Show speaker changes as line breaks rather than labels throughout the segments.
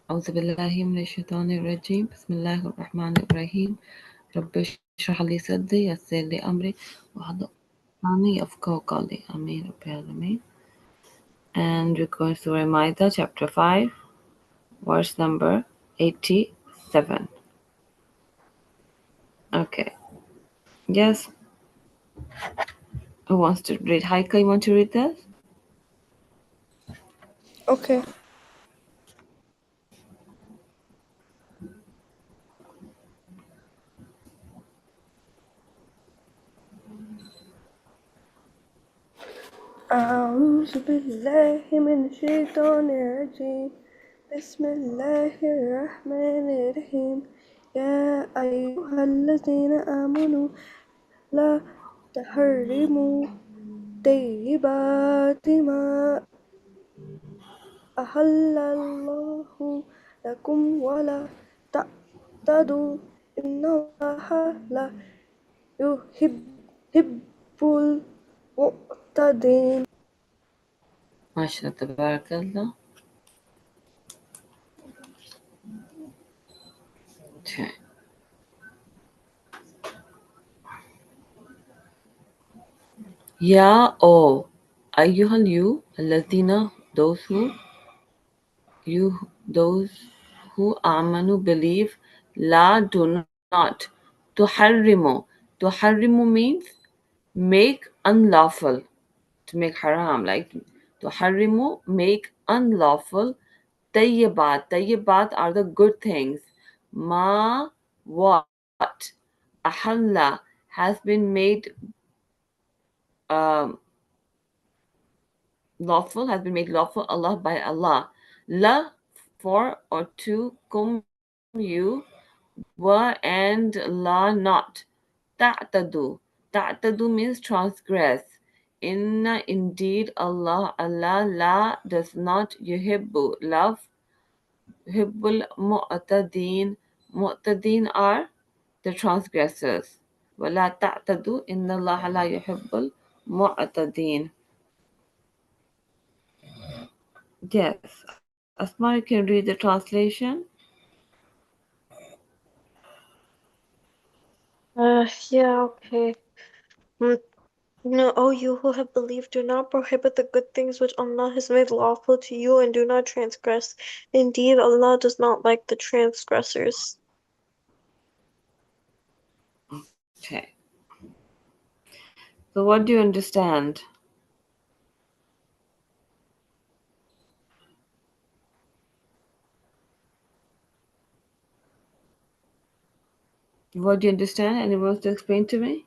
أعوذ بالله من الشيطان الرجيم بسم الله الرحمن الرحيم رب اشرح لي صدري يسر لي أمري واحلل عقدة يفقهوا قولي آمين رب العالمين. And we're going to Surah Maida chapter 5 verse number 87. Okay, yes, who wants to read? Haika, you want to read this?
Okay. أعوذ بالله من الشيطان الرجيم بسم الله الرحمن الرحيم يا أيها الذين آمنوا لا تحرموا طيبات ما أحل الله لكم ولا تعتدوا إن الله لا يحب المعتدين.
MashaAllah, tabarakallah. Okay. Ya O ayyuhal you alladhina, those who amanu believe, la do not, tuharrimu. Tuharrimu means make unlawful, to make haram, like tuharrimu, make unlawful, tayyibat are the good things, ma what, ahalla has been made um, lawful, has been made lawful, Allah by Allah, la for or to, kum you, wa and la not, ta'tadu. Ta'tadu means transgress. Inna indeed Allah la does not yuhibbu love, yuhibbul mu'tadeen. Mu'tadeen are the transgressors. Wala ta'tadu inna Allah la yuhibbul mu'tadeen. Yes, Asma, you can read the translation.
Yeah, okay. Mm, No, O you who have believed, do not prohibit the good things which Allah has made lawful to you, and do not transgress. Indeed, Allah does not like the transgressors.
Okay. So, what do you understand? What do you understand? Anyone wants to explain to me?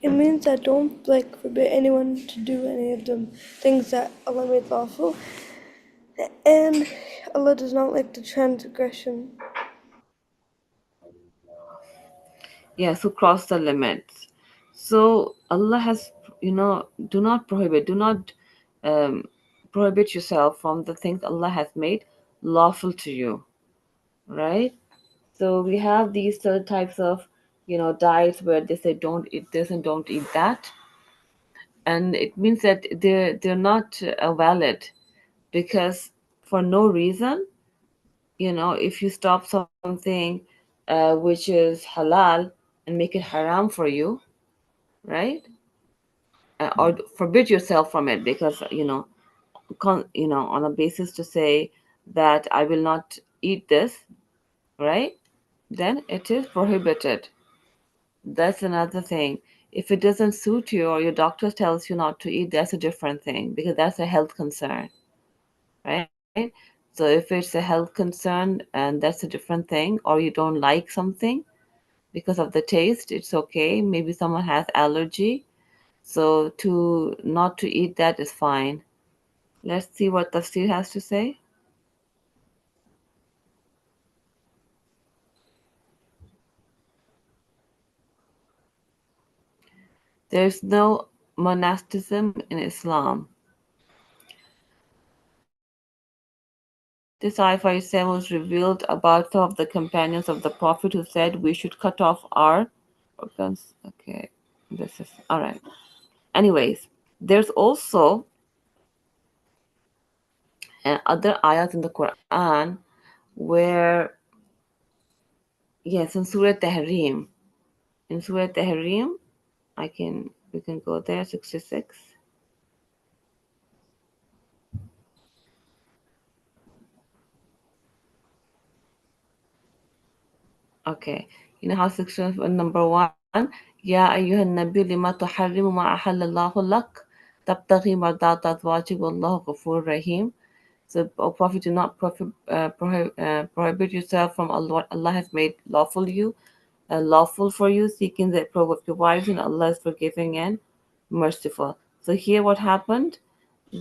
It means that don't forbid anyone to do any of the things that Allah made lawful, and Allah does not like the transgression.
Yes, who cross the limits. So Allah has, do not prohibit, do not um, prohibit yourself from the things Allah has made lawful to you, right? So we have these certain types of, diets where they say don't eat this and don't eat that, and it means that they're not valid, because for no reason, if you stop something which is halal and make it haram for you, right? Or forbid yourself from it because on a basis to say that I will not eat this, right? Then it is prohibited. That's another thing. If it doesn't suit you or your doctor tells you not to eat, that's a different thing because that's a health concern, right? So if it's a health concern and that's a different thing, or you don't like something because of the taste, it's okay. Maybe someone has allergy, so to not to eat that is fine. Let's see what Tafsir has to say. There's no monasticism in Islam. This ayah 47 was revealed about some of the companions of the Prophet who said we should cut off our organs. Okay, this is all right. Anyways, There's also other ayat in the Quran where, yes, in Surah Tahrim, I can we can go there, 66. Okay, you know how section number one, Ya ayyuhan nabi lima tuharrimu ma ahallallahu lak tabtaghi mardata azwajik wallahu ghafur rahim. So, O Prophet, do not prohibit yourself from Allah, what Allah has made lawful for you, seeking the approval of your wives, and Allah is forgiving and merciful. So here, what happened?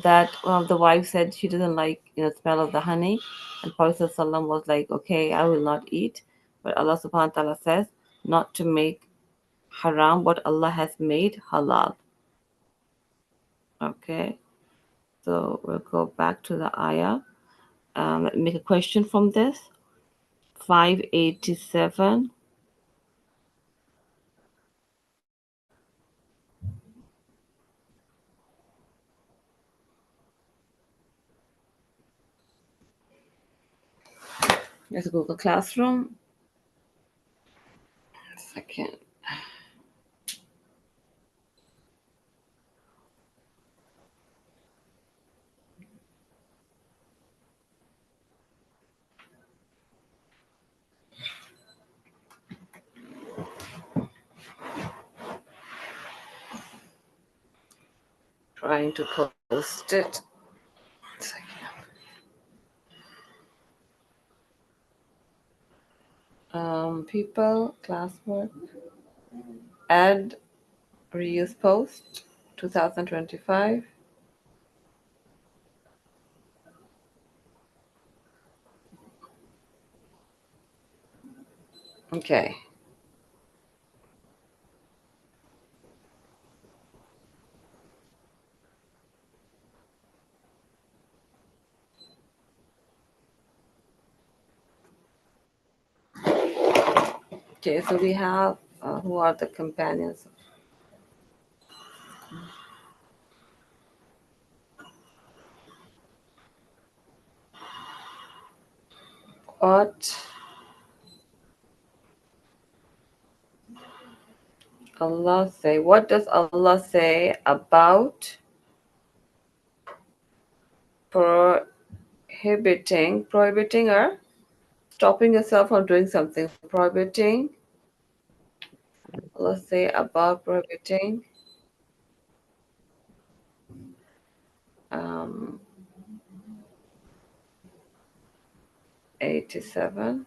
That one of the wives said she doesn't like smell of the honey, and Prophet ﷺ was like, okay, I will not eat. But Allah Subhanahu wa Taala says not to make haram what Allah has made halal. Okay, so we'll go back to the ayah. Let me make a question from this. 587. Let's Google Classroom. Second. Trying to post it. People, classwork, add, reuse post, 2025. Okay. Okay, so we have who are the companions? What Allah say? What does Allah say about prohibiting or stopping yourself from doing something? Prohibiting. Allah say about prohibiting. Um, 87.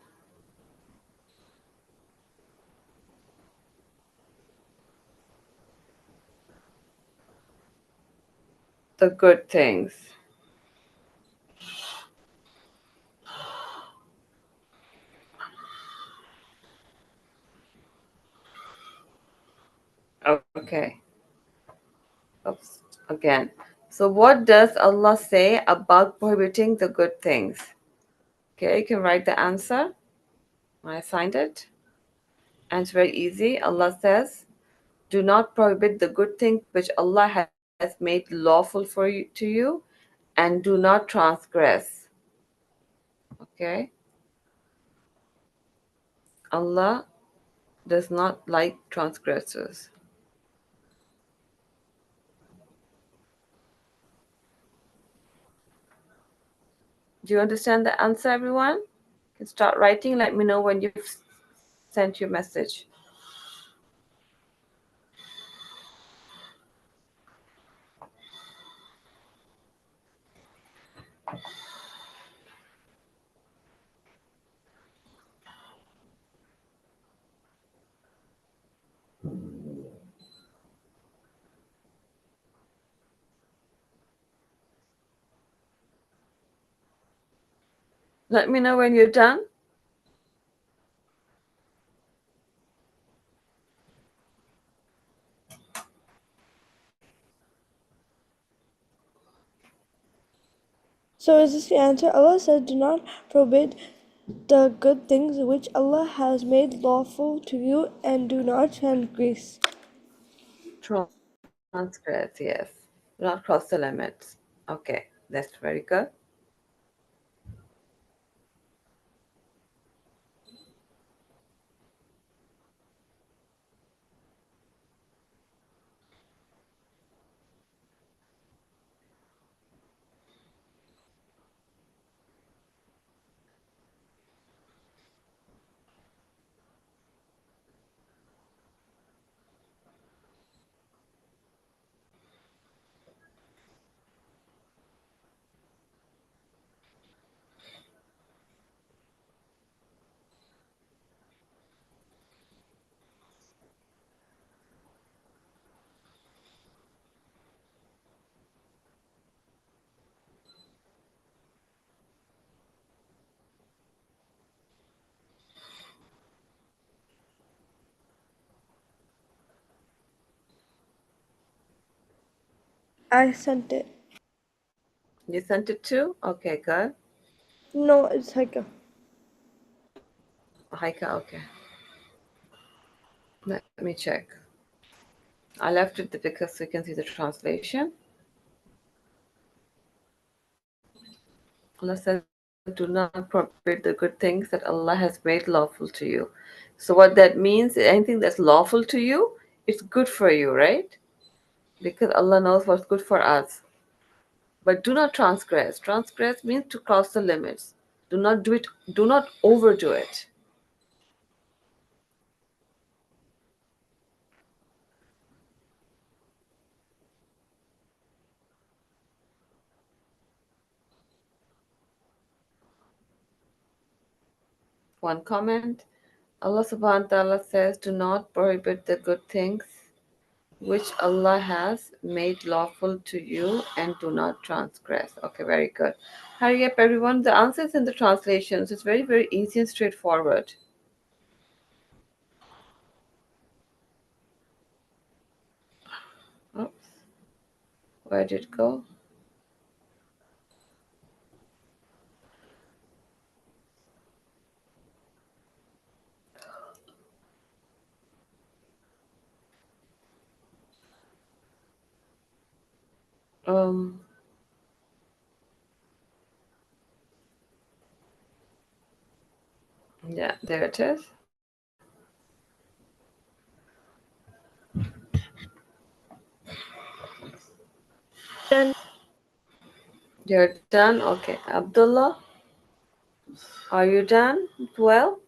The good things. Okay. Oops. Again. So what does Allah say about prohibiting the good things? Okay, you can write the answer. I signed it. And it's very easy. Allah says, do not prohibit the good things which Allah has made lawful to you, and do not transgress. Okay? Allah does not like transgressors. Do you understand the answer, everyone? You can start writing. Let me know when you've sent your message. Let me know when you're done.
So is this the answer? Allah said, do not forbid the good things which Allah has made lawful to you, and do not transgress.
Transgress, yes. Do not cross the limits. Okay, that's very good.
I sent it.
You sent it too? Okay, good.
No, it's like a.
Haika, okay. Let me check. I left it because we can see the translation. Allah said, do not prohibit the good things that Allah has made lawful to you. So what that means, anything that's lawful to you, it's good for you, right? Because Allah knows what's good for us. But do not transgress. Transgress means to cross the limits. Do not do it, do not overdo it. One comment. Allah subhanahu wa ta'ala says, do not prohibit the good things which Allah has made lawful to you and do not transgress. Okay, very good. Hurry up, everyone. The answer is in the translations. It's very, very easy and straightforward. Oops, where did it go? Um, yeah, there it is.
Then
You're done. Okay, Abdullah, are you done? Well,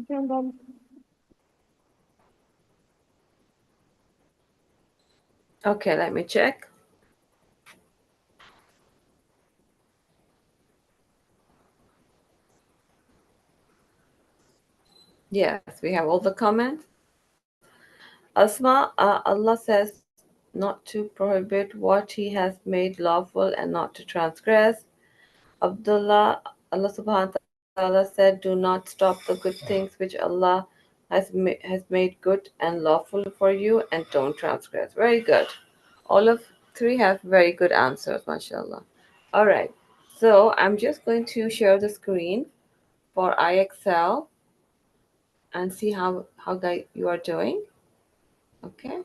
then
okay, let me check. Yes, we have all the comments. Asma, Allah says not to prohibit what He has made lawful and not to transgress. Abdullah, Allah subhanahu wa ta'ala said, do not stop the good things which Allah has made good and lawful for you and don't transgress. Very good. All of three have very good answers, mashallah. All right. So I'm just going to share the screen for IXL and see how you are doing. Okay.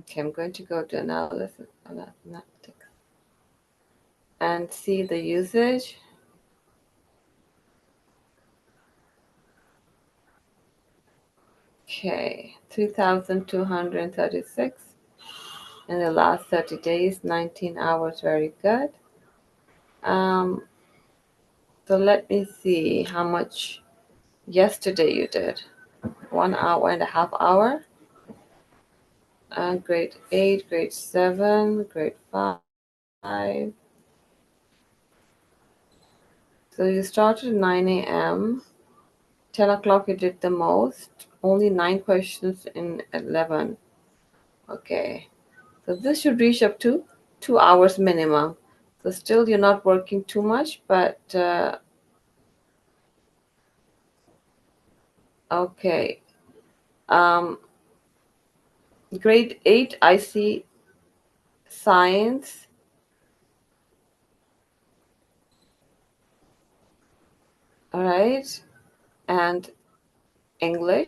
Okay, I'm going to go to analysis mathematics and see the usage. Okay, 3,236 in the last 30 days, 19 hours, very good. Um, so let me see how much yesterday you did. 1 hour and a half hour. Grade 8, grade 7, grade 5. So you started at 9 a.m. 10 o'clock you did the most. Only 9 questions in 11. Okay. So this should reach up to 2 hours minimum. So still you're not working too much, but okay. Um, grade 8, I see science, all right, and English.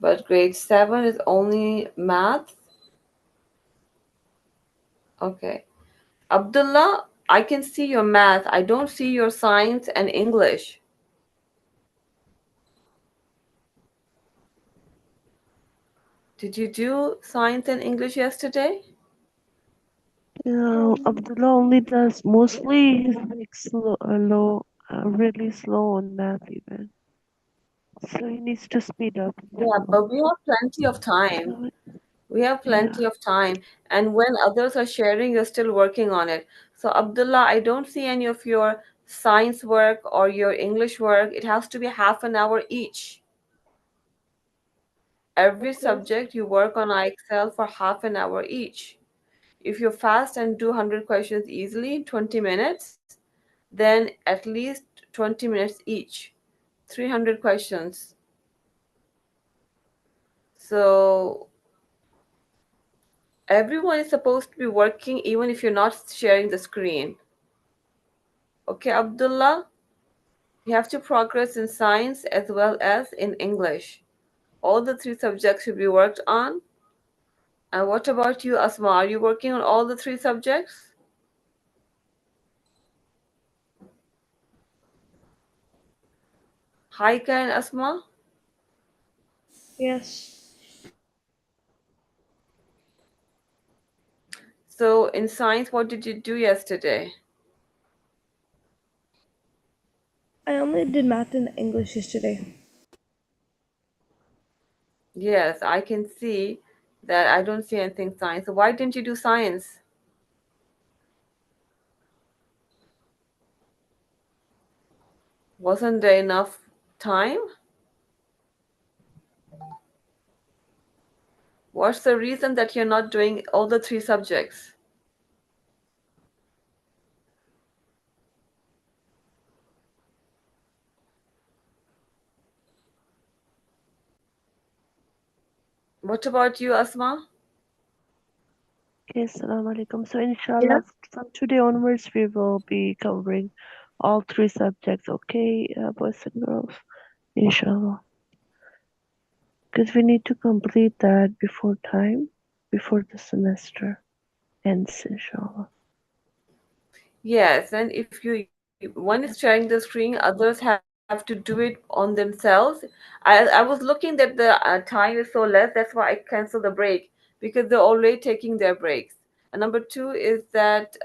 But grade 7 is only math. Okay. Abdullah, I can see your math. I don't see your science and English. Did you do science and English yesterday?
Abdullah only does mostly he's like really slow on math even. So he needs to speed up a
Yeah,
little.
but we have plenty of time.
So
We have
yeah,
plenty of time. And when others are sharing, you're still working on it. So, Abdullah, I don't see any of your science work or your English work. It has to be half an hour each. Every
okay.
subject you work on IXL for half an hour each. If you're fast and do 100 questions easily, 20 minutes, then at least 20 minutes each, 300 questions. So everyone is supposed to be working even if you're not sharing the screen. Okay, Abdullah, you have to progress in science as well as in English. All the three subjects should be worked on. And what about you, Asma? Are you working on all the three subjects? Haika and Asma?
Yes.
So in science, what did you do yesterday?
I only did math and English yesterday.
Yes, I can see that I don't see anything science. So why didn't you do science? Wasn't there enough time? What's the reason that you're not doing all the three subjects? What about you, Asma?
Okay, Assalamu alaikum. So
Yeah.
inshallah from today onwards we will be covering all three subjects, okay, boys and girls, inshallah. Because we need to complete that before time, before the semester ends, inshallah.
Yes, and if one is sharing the screen, others have to do it on themselves. I was looking that the time is so less, that's why I canceled the break because they're already taking their breaks. And number two is that,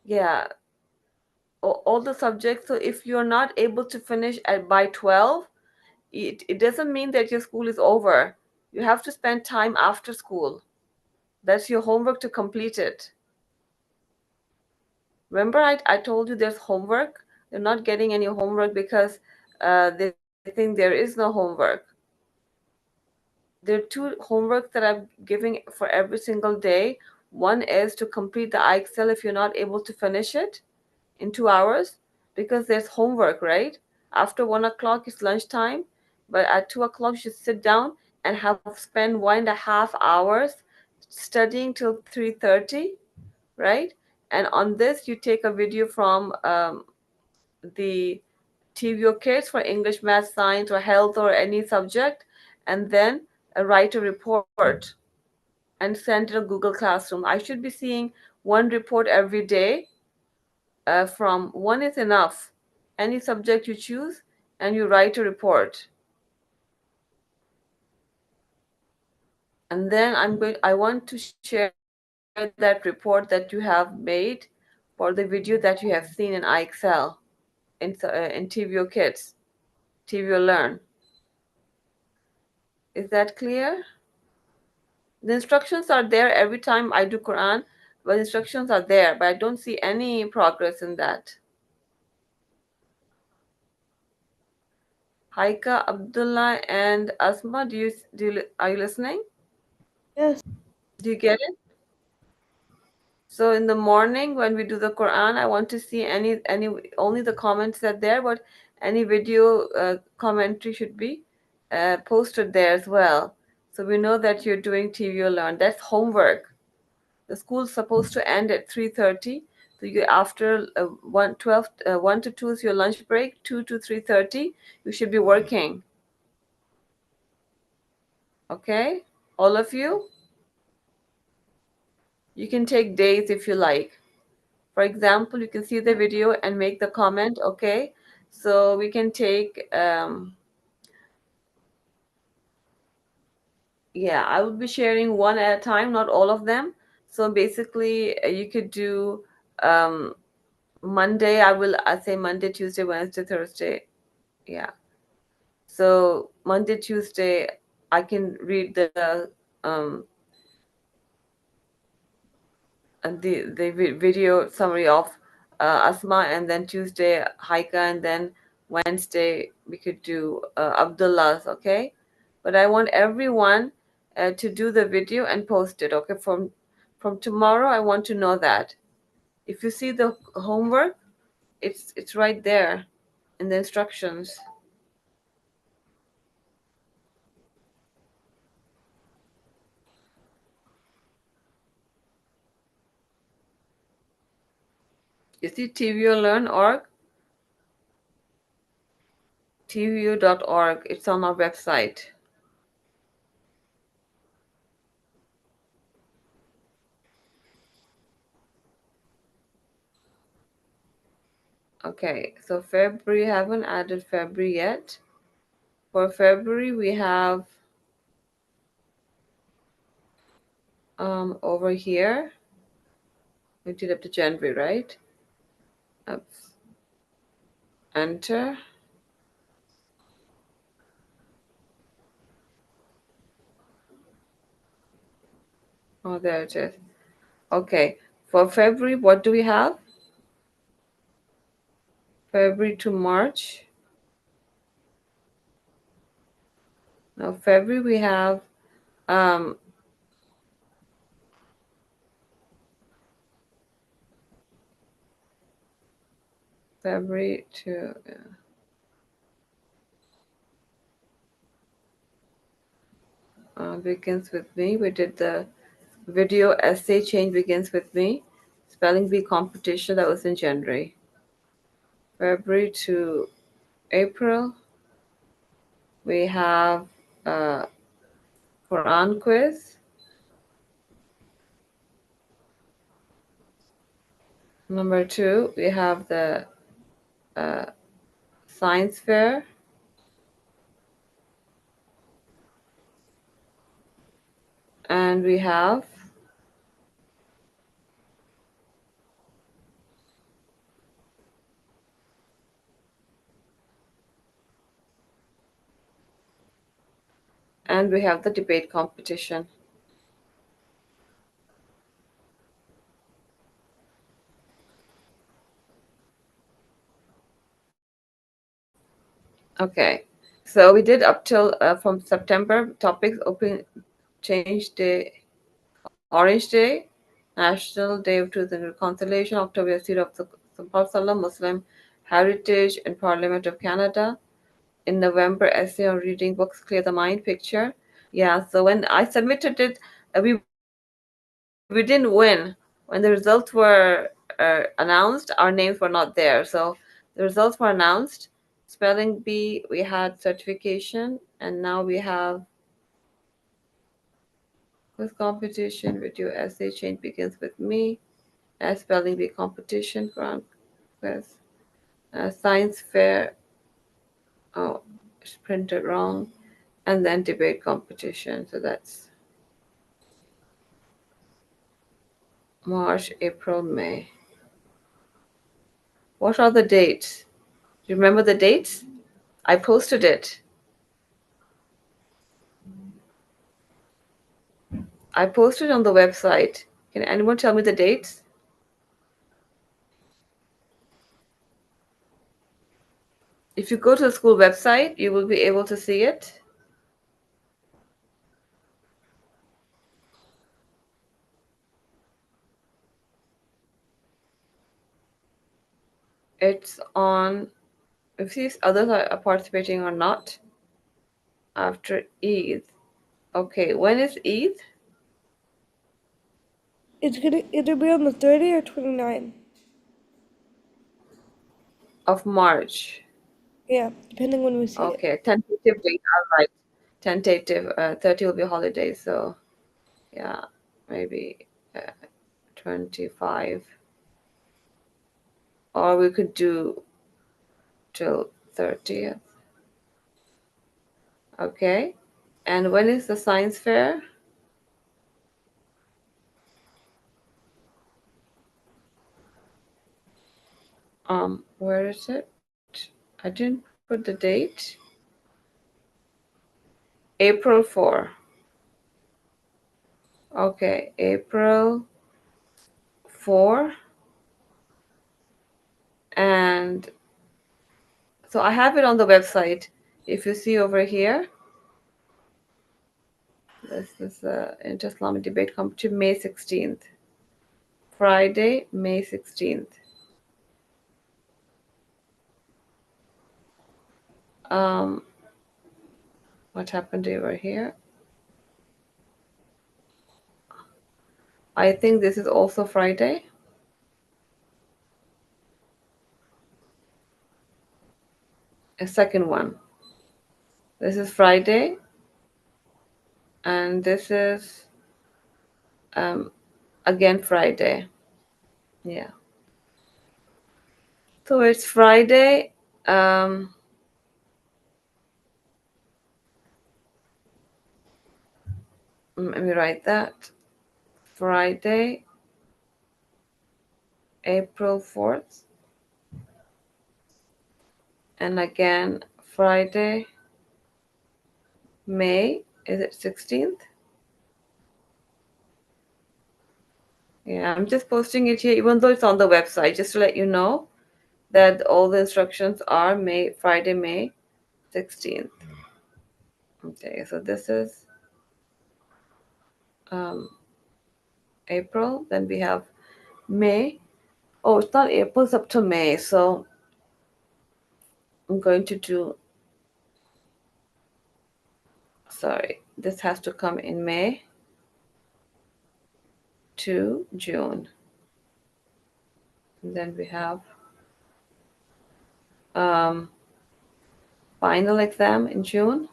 yeah, all the subjects. So if you're not able to finish at by 12, it doesn't mean that your school is over. You have to spend time after school. That's your homework to complete it. Remember, I told you there's homework. They're not getting any homework because they think there is no homework. There are two homeworks that I'm giving for every single day. One is to complete the IXL if you're not able to finish it in 2 hours, because there's homework, right? After 1 o'clock it's lunchtime, but at 2 o'clock you should sit down and have spent 1.5 hours studying till 3:30, right? And on this you take a video from the TVO Kids for English, Math, Science, or Health, or any subject, and then write a report and send it to Google Classroom. I should be seeing one report every day. From one is enough. Any subject you choose, and you write a report. And then I want to share that report that you have made for the video that you have seen in iExcel in TVO Kids, TVO Learn. Is that clear? The instructions are there every time I do Quran, but instructions are there, but I don't see any progress in that. Haika, Abdullah, and Asma, are you listening?
Yes.
Do you get it? So in the morning when we do the Quran, I want to see any only the comments that there, but any video commentary should be posted there as well. So we know that you're doing TVO Learn. That's homework. The school's supposed to end at 3:30. So you after 1 to 2 is your lunch break. 2 to 3:30, you should be working. Okay, all of you. You can take days if you like. For example, you can see the video and make the comment, okay? So we can take, yeah, I will be sharing one at a time, not all of them. So basically, you could do um, Monday, I say Monday, Tuesday, Wednesday, Thursday. Yeah. So Monday, Tuesday, I can read um, the video summary of Asma, and then Tuesday Haika, and then Wednesday we could do Abdullah's, okay? But I want everyone to do the video and post it, okay? From tomorrow, I want to know that. If you see the homework, it's right there in the instructions. You see TVO.org, TVO.org. It's on our website. Okay, so February, haven't added February yet. For February, we have over here, we did up to January, right? Oops. Enter. Oh, there it is. Okay, for February, what do we have? February to March. Now, February, we have um, February to begins with me. We did the video essay change begins with me. Spelling bee competition, that was in January. February to April, we have Quran quiz. Number two, we have the uh, science fair. And we have the debate competition. Okay, so we did up till from September topics: open, change day, Orange Day, National Day of Truth and Reconciliation, October Year of the Prophet, Muslim Heritage and Parliament of Canada. In November, essay on reading books, clear the mind, picture. Yeah, so when I submitted it, we didn't win. When the results were announced, our names were not there. So the results were announced. Spelling bee, we had certification, and now we have Quiz competition, video essay, change begins with me. Spelling bee competition, Quran quiz. Science fair, oh, it's printed wrong. And then debate competition. So that's March, April, May. What are the dates? Do you remember the dates? I posted it. I posted on the website. Can anyone tell me the dates? If you go to the school website, you will be able to see it. It's on, if these others are participating or not, after Eid. Okay, when is Eid?
It's gonna either be on the 30 or 29.
Of March.
Yeah, depending when we see it.
Okay, tentative date, all right. Tentative, 30 will be a holiday, so yeah, maybe 25. Or we could do till 30th. Okay. And when is the science fair? Where is it? I didn't put the date. April 4. Okay, April 4. And so I have it on the website. If you see over here, this is the Inter-Islamic Debate Competition, May 16th. Friday, May 16th. Um, what happened over here? I think this is also Friday. A second one. This is Friday, and this is um, again Friday. Yeah. So it's Friday. Um, Let me write that. Friday, April 4th. And again, Friday, May. Is it 16th? Yeah, I'm just posting it here, even though it's on the website, just to let you know that all the instructions are Friday, May 16th. Okay, so this is um, April. Then we have May. Oh, it's not April, it's up to May. So I'm going to do, sorry, this has to come in May to June. And then we have um, final exam in June.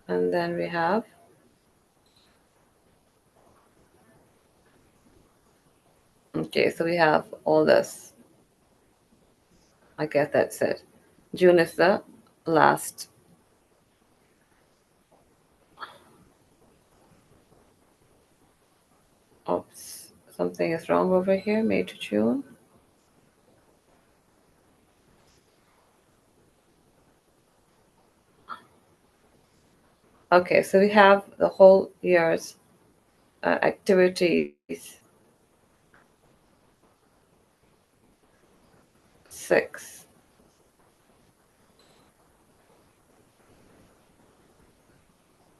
And then we have okay, so we have all this. I guess that's it. June is the last. Oops, something is wrong over here. May to June. Okay, so we have the whole year's activities. 6.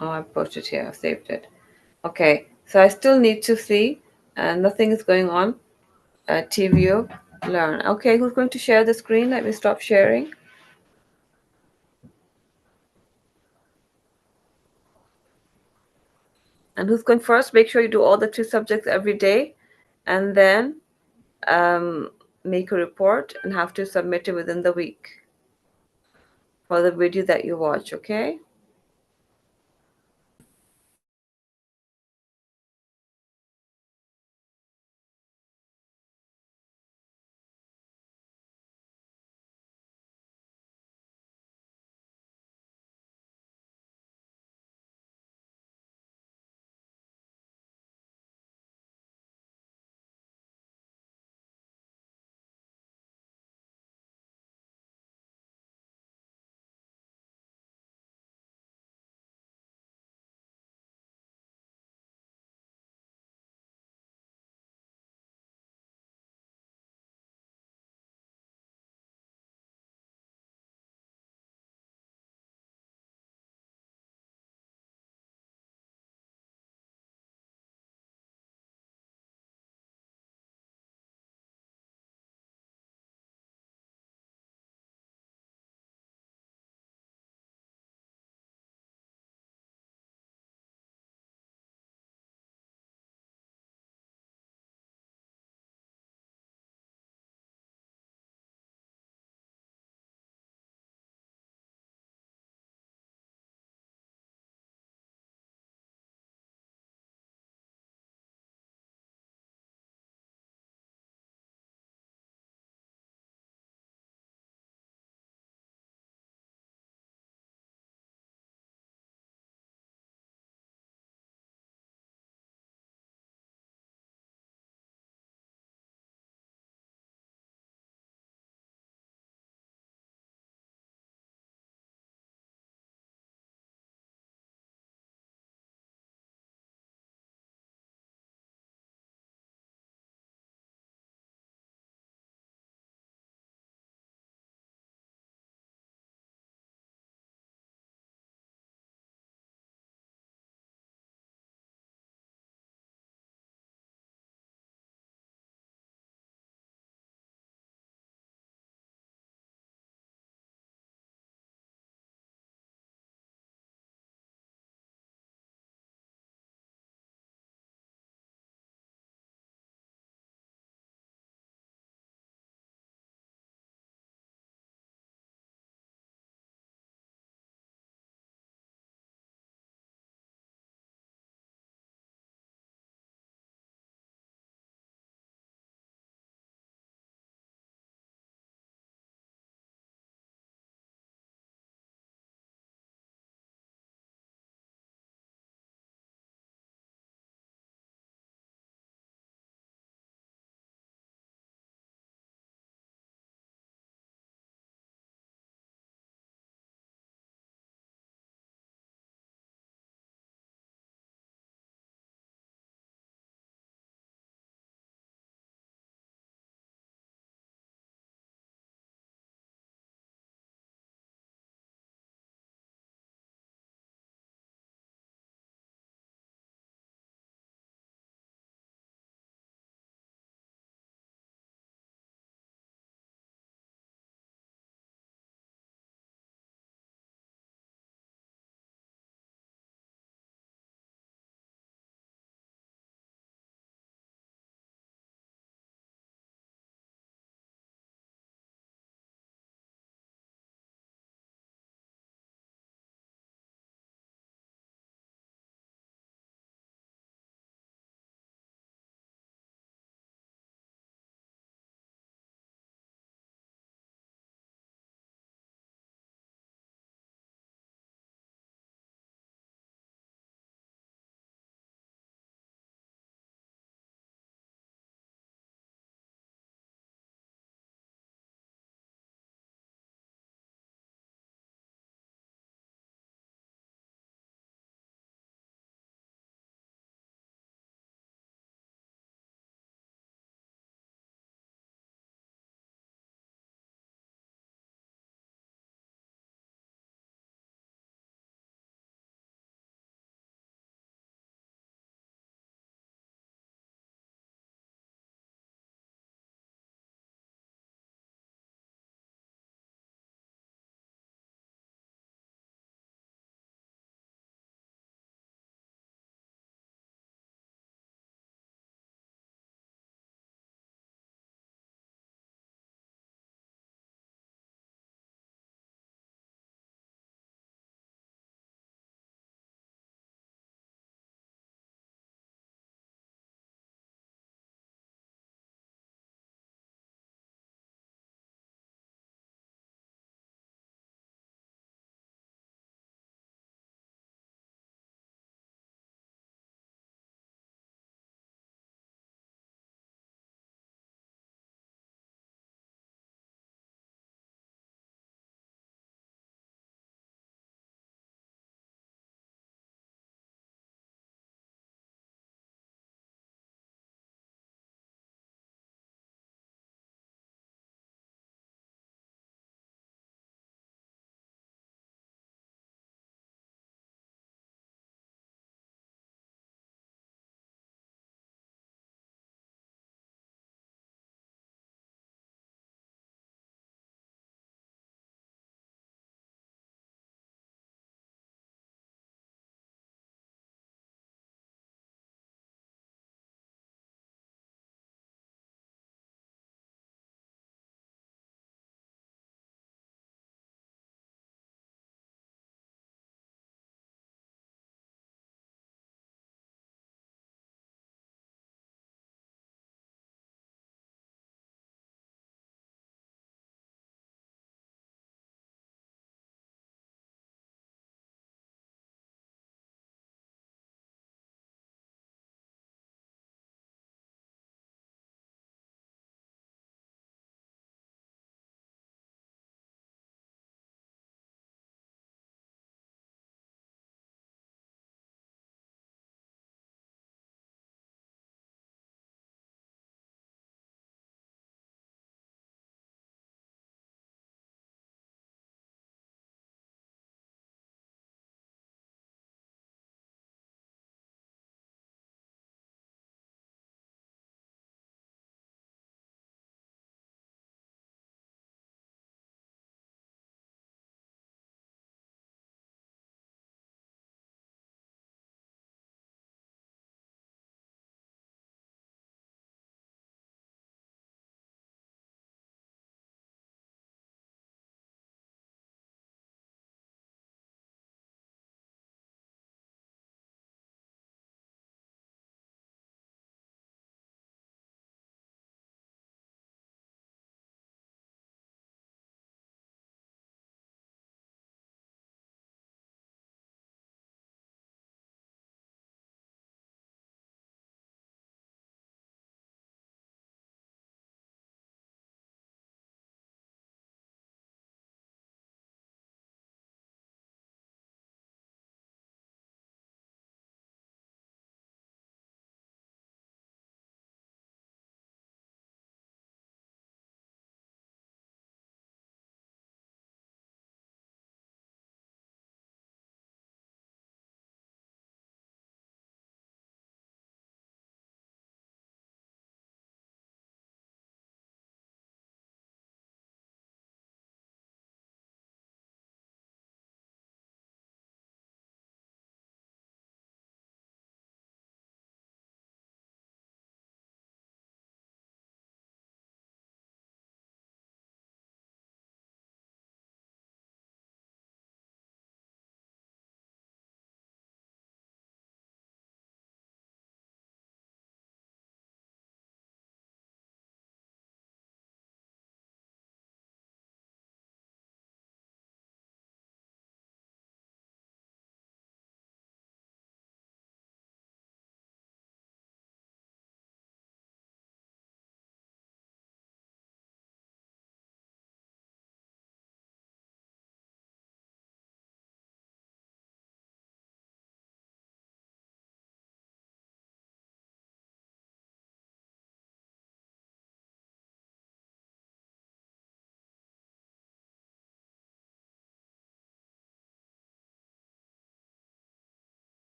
Oh, I put it here. I saved it. Okay, so I still need to see, and nothing is going on. TVO learn. Okay, who's going to share the screen? Let me stop sharing. And who's going first? Make sure you do all the 3 subjects every day, and then make a report and have to submit it within the week for the video that you watch. Okay.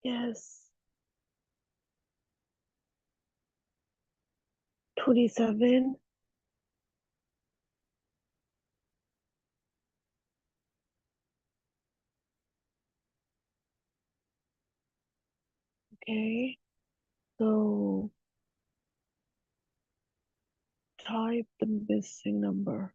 Yes. 27. Okay. So type the missing number.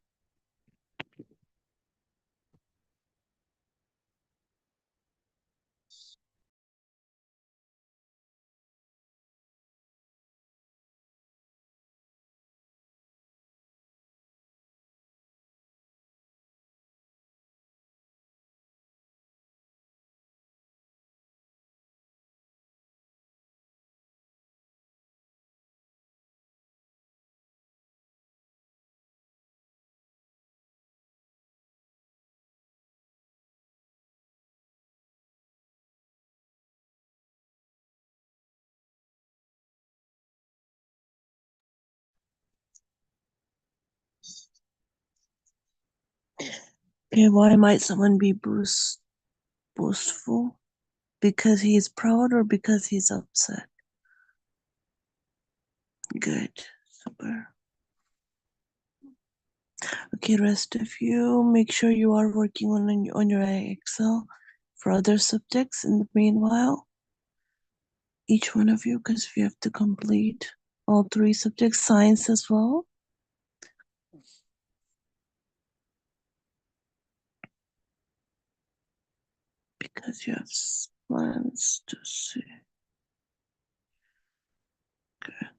Okay, why might someone be boastful? Because he is proud or because he's upset? Good. Super. Okay, rest of you, make sure you are working on your Excel for other subjects in the meanwhile. Each one of you, because we have to complete all 3 subjects, science as well. Because you have plans to see. Good.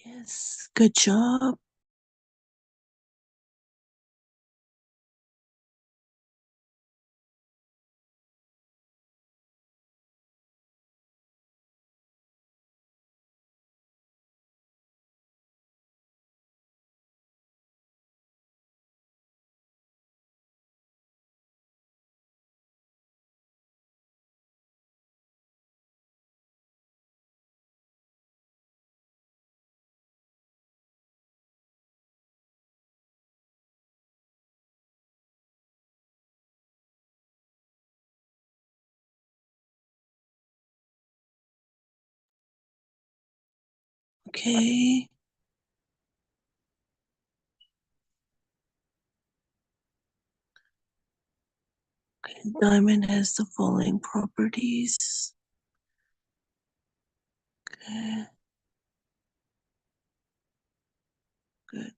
Yes, good job. Okay. Okay. Diamond has the following properties. Okay. Good.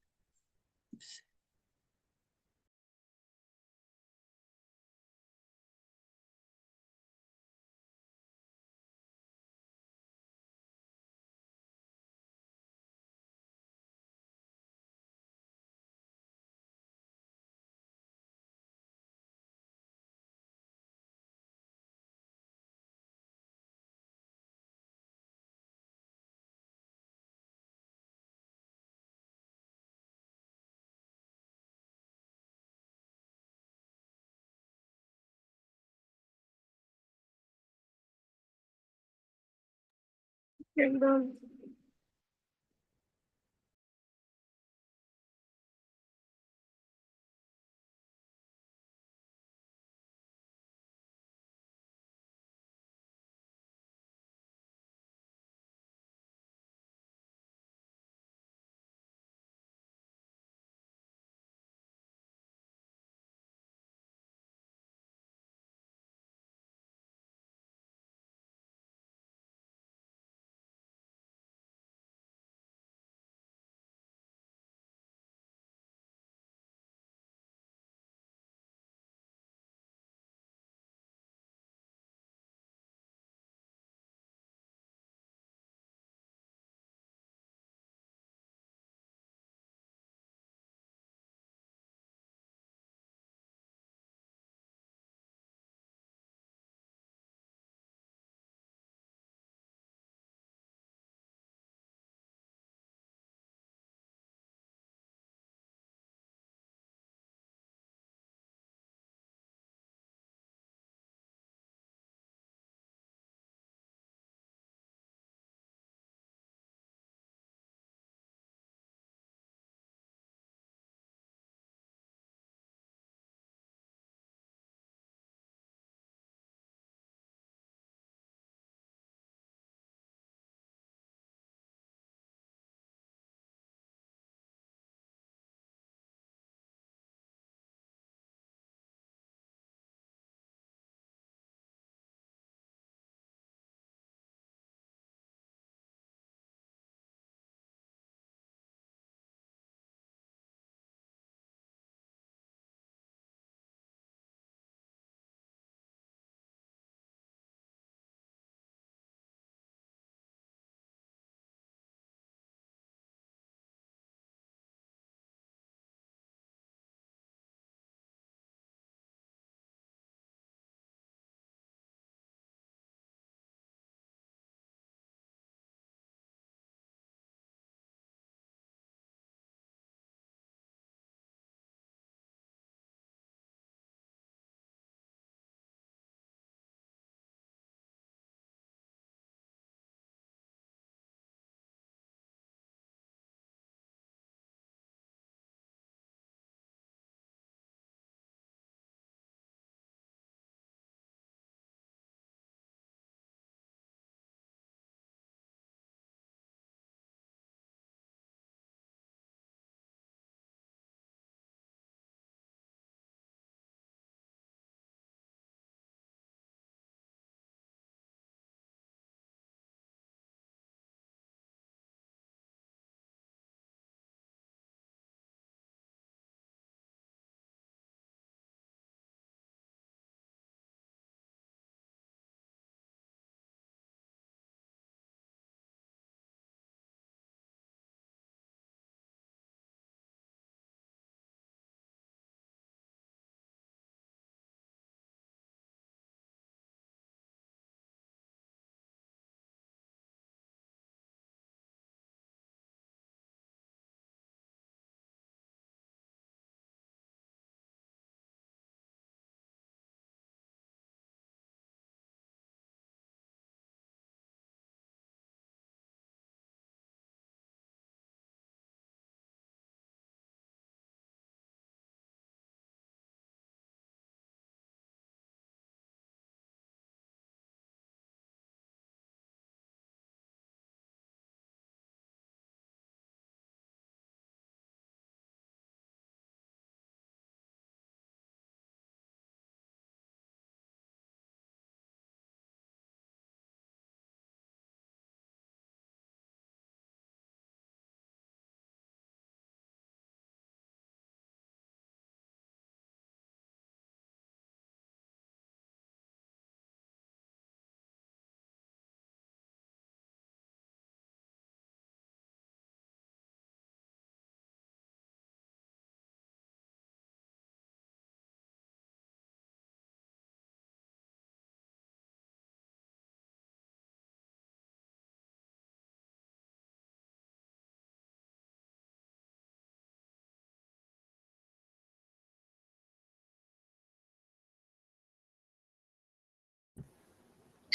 You're done.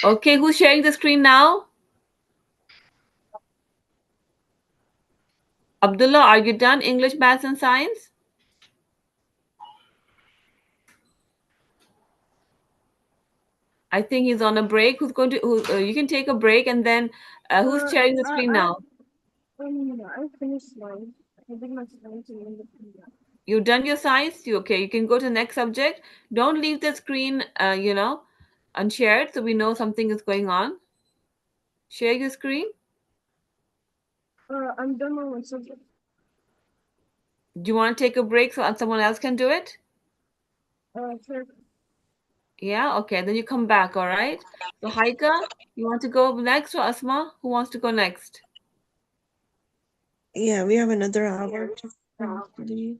Okay, who's sharing the screen now? Abdullah, are you done? English, maths, and science? I think he's on a break. Who's going to? You can take a break, and then who's sharing the screen now?
I finished mine. I did my science and then
You've done your science. You okay? You can go to the next subject. Don't leave the screen, unshared, so we know something is going on. Share your screen.
I'm done with my subject.
Do you want to take a break so someone else can do it?
Sure.
Yeah. Okay. Then you come back. All right. So Haika, you want to go next, or Asma? Who wants to go next?
Yeah, we have another hour to complete.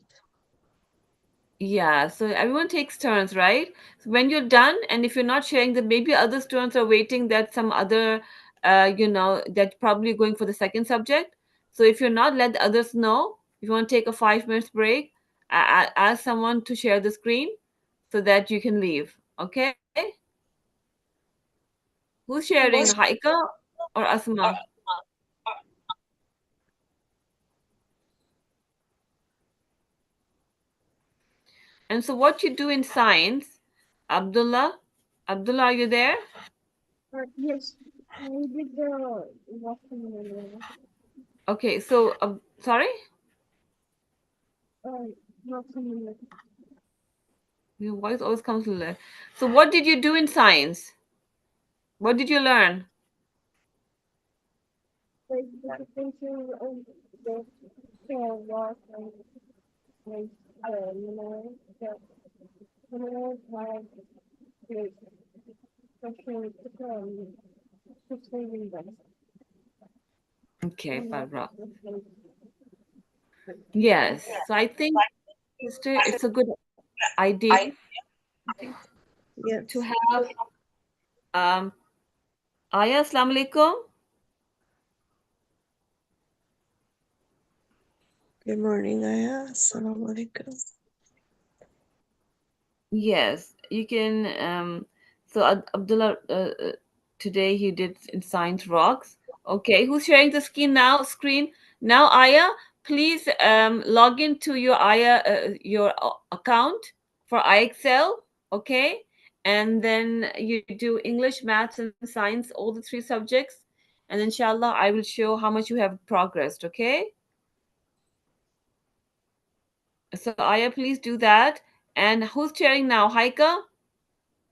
Yeah, so everyone takes turns, right? So when you're done, and if you're not sharing, then maybe other students are waiting that some other, that probably going for the second subject. So if you're not, let the others know. If you want to take a 5 minutes break, ask someone to share the screen so that you can leave. Okay? Who's sharing,
What?
Haika or Asma? And so what you do in science, Abdullah, Abdullah, are you there?
Yes. I did the watermelon.
Okay, so sorry,
Watermelon.
your voice always comes low. So what did you do in science? What did you learn?
Like the thinking of the walk and like the like the special to them.
Okay,
And what
Barbara.
like
Yes. So I think, sister, it's a good idea to
Yes.
have um Aya, Assalamu alaikum.
Good morning, Aya. Assalamu alaikum.
Yes, you can. So Abdullah, today he did in science rocks. Okay, who's sharing the screen now? Screen now, Aya. Please log into your Aya account for iExcel. Okay, and then you do English, maths, and science, all the three subjects, and inshallah, I will show how much you have progressed. Okay, so Aya, please do that. And who's sharing now? Haika,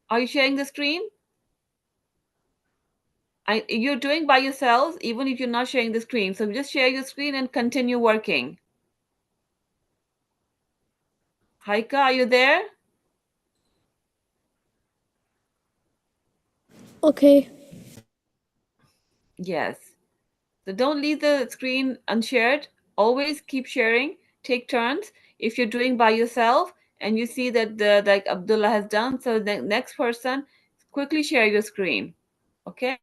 are you sharing the screen? You're doing by yourselves, even if you're not sharing the screen. So just share your screen and continue working. Haika, are you there?
Okay.
Yes. So don't leave the screen unshared. Always keep sharing. Take turns. If you're doing by yourself and you see that the like Abdullah has done, so the next person, quickly share your screen. Okay?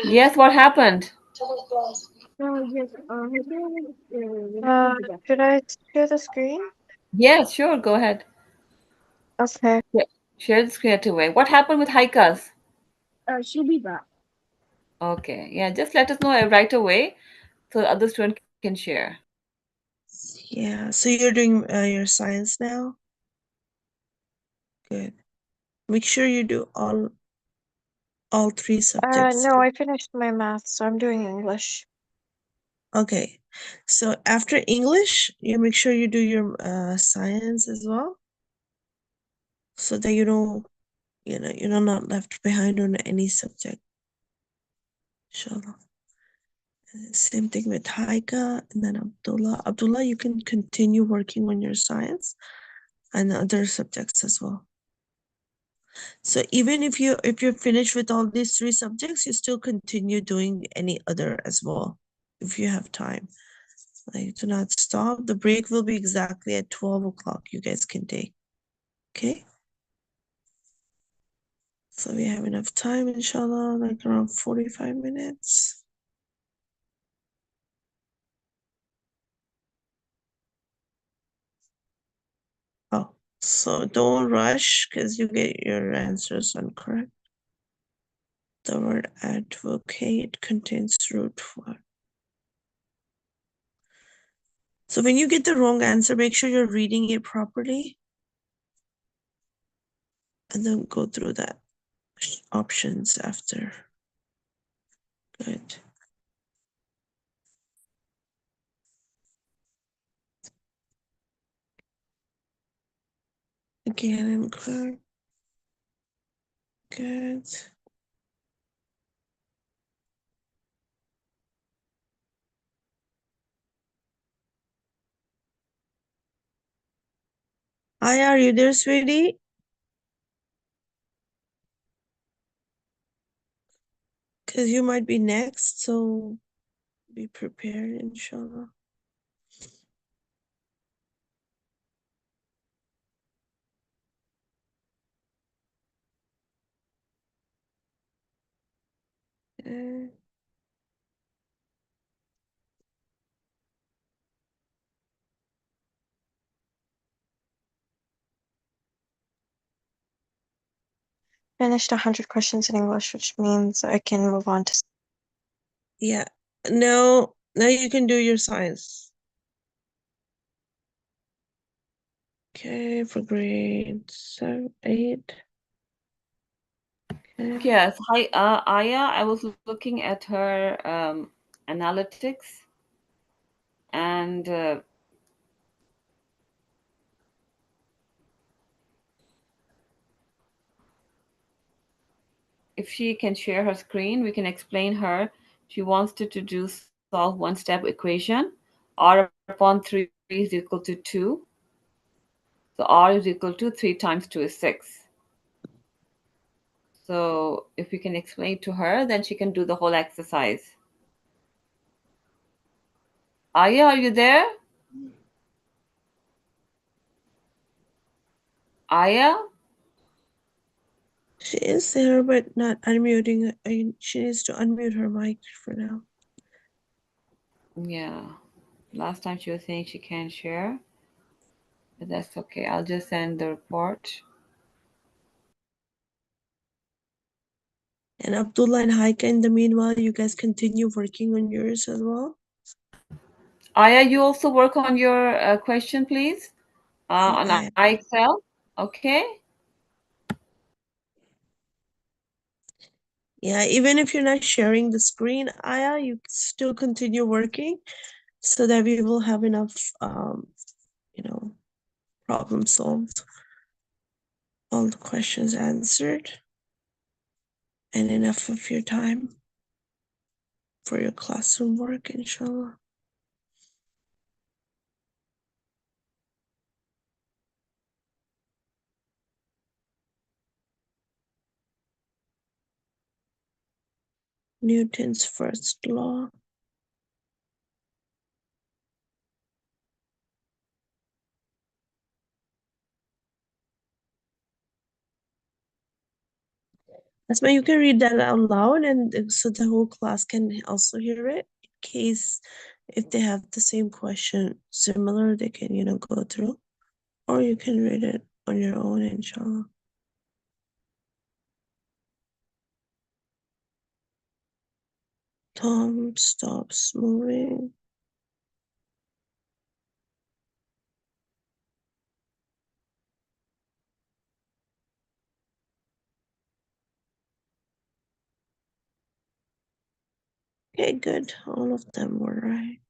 Yes, what happened?
Should I share the screen?
Yes, sure, go ahead.
Okay.
Yeah. Share the screen right away. What happened with Haikas? Okay, yeah, just let us know right away so the other student can share.
Yeah, so you're doing your science now? Good. Make sure you do all three subjects.
No, I finished my math, so I'm doing English.
Okay. So after English, you make sure you do your science as well, so that you're not left behind on any subject. Inshallah. Same thing with Haika and then Abdullah. Abdullah, you can continue working on your science and other subjects as well. So even if you're finished with all these three subjects, you still continue doing any other as well, if you have time. Like, do not stop. The break will be exactly at 12 o'clock. You guys can take. Okay. So we have enough time, inshallah, like around 45 minutes. Oh, so don't rush because you get your answers incorrect. The word advocate contains root word. So when you get the wrong answer, make sure you're reading it properly and then go through that options after. Good. Again and clear. Good. Hi, are you there, sweetie? Because you might be next, so be prepared, inshallah. Uh,
finished 100 questions in English, which means I can move on to.
Yeah. Now you can do your science. Okay, for grade 7, 8. Okay.
Yes. Hi, Aya. I was looking at her analytics, and if she can share her screen, we can explain her. She wants to do solve one-step equation. R upon 3 is equal to 2. So R is equal to 3 times 2 is 6. So if we can explain to her, then she can do the whole exercise. Aya, are you there? Aya?
She is there, but not unmuting. She needs to unmute her mic for now.
Yeah. Last time she was saying she can't share, but that's okay. I'll just send the report.
And Abdullah and Haika, in the meanwhile, you guys continue working on yours as well.
Aya, you also work on your question, please, on
I
iExcel. Okay.
Yeah, even if you're not sharing the screen, Aya, you still continue working so that we will have enough, you know, problem solved, all the questions answered, and enough of your time for your classroom work, inshallah. Newton's first law. Asma, you can read that out loud, and so the whole class can also hear it. In case if they have the same question similar, they can, go through. Or you can read it on your own, inshallah. Tom stops moving. Okay, good. All of them were right.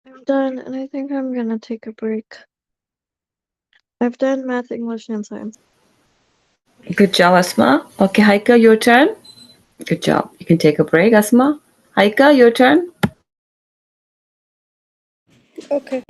I'm done, and I think I'm gonna take a break. I've done math, English, and science.
Good job, Asma. Okay, Haika, your turn. Good job. You can take a break, Asma. Haika, your turn.
Okay.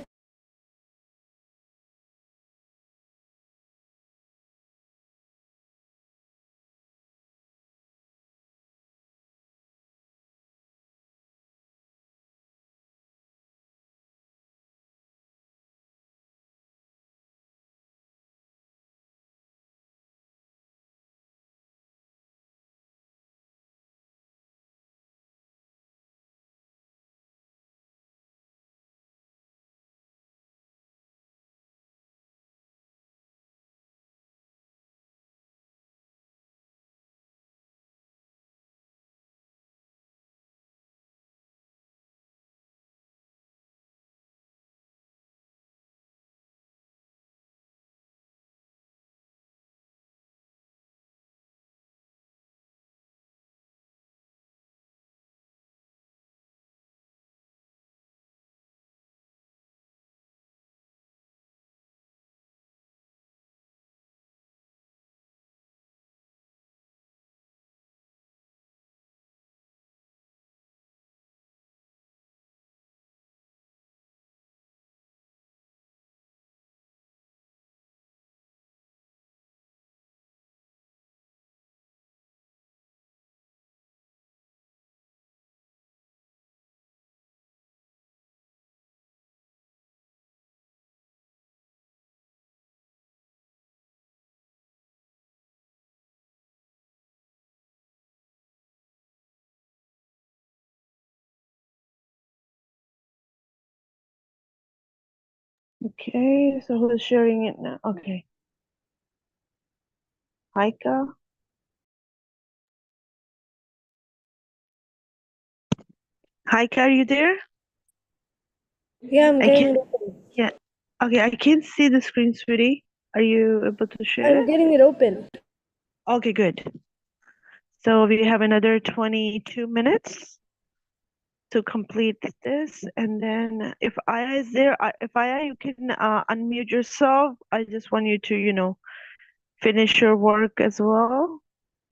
Okay, so who's sharing it now? Okay. Haika. Haika, are you there?
Yeah, I'm
I
getting
can't,
it open.
yeah. Okay, I can't see the screen, sweetie. Are you able to share
I'm
it?
getting it open.
Okay, good. So we have another 22 minutes to complete this. And then if Aya is there, if Aya, you can unmute yourself. I just want you to, finish your work as well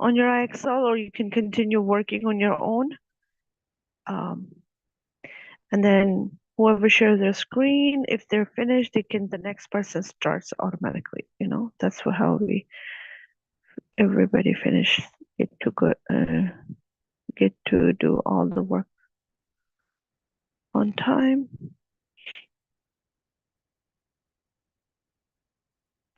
on your IXL, or you can continue working on your own. Um, and then whoever shares their screen, if they're finished, the next person starts automatically. That's how everybody finish get to do all the work on time.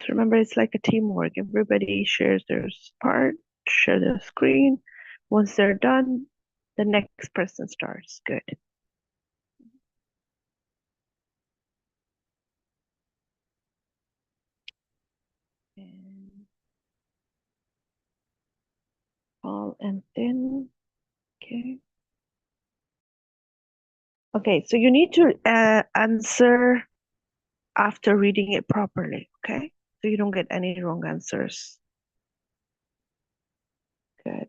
So remember, it's like a teamwork. Everybody shares their part, share their screen. Once they're done, the next person starts. Good. And tall and thin. Okay. Okay, so you need to answer after reading it properly, okay? So you don't get any wrong answers. Good.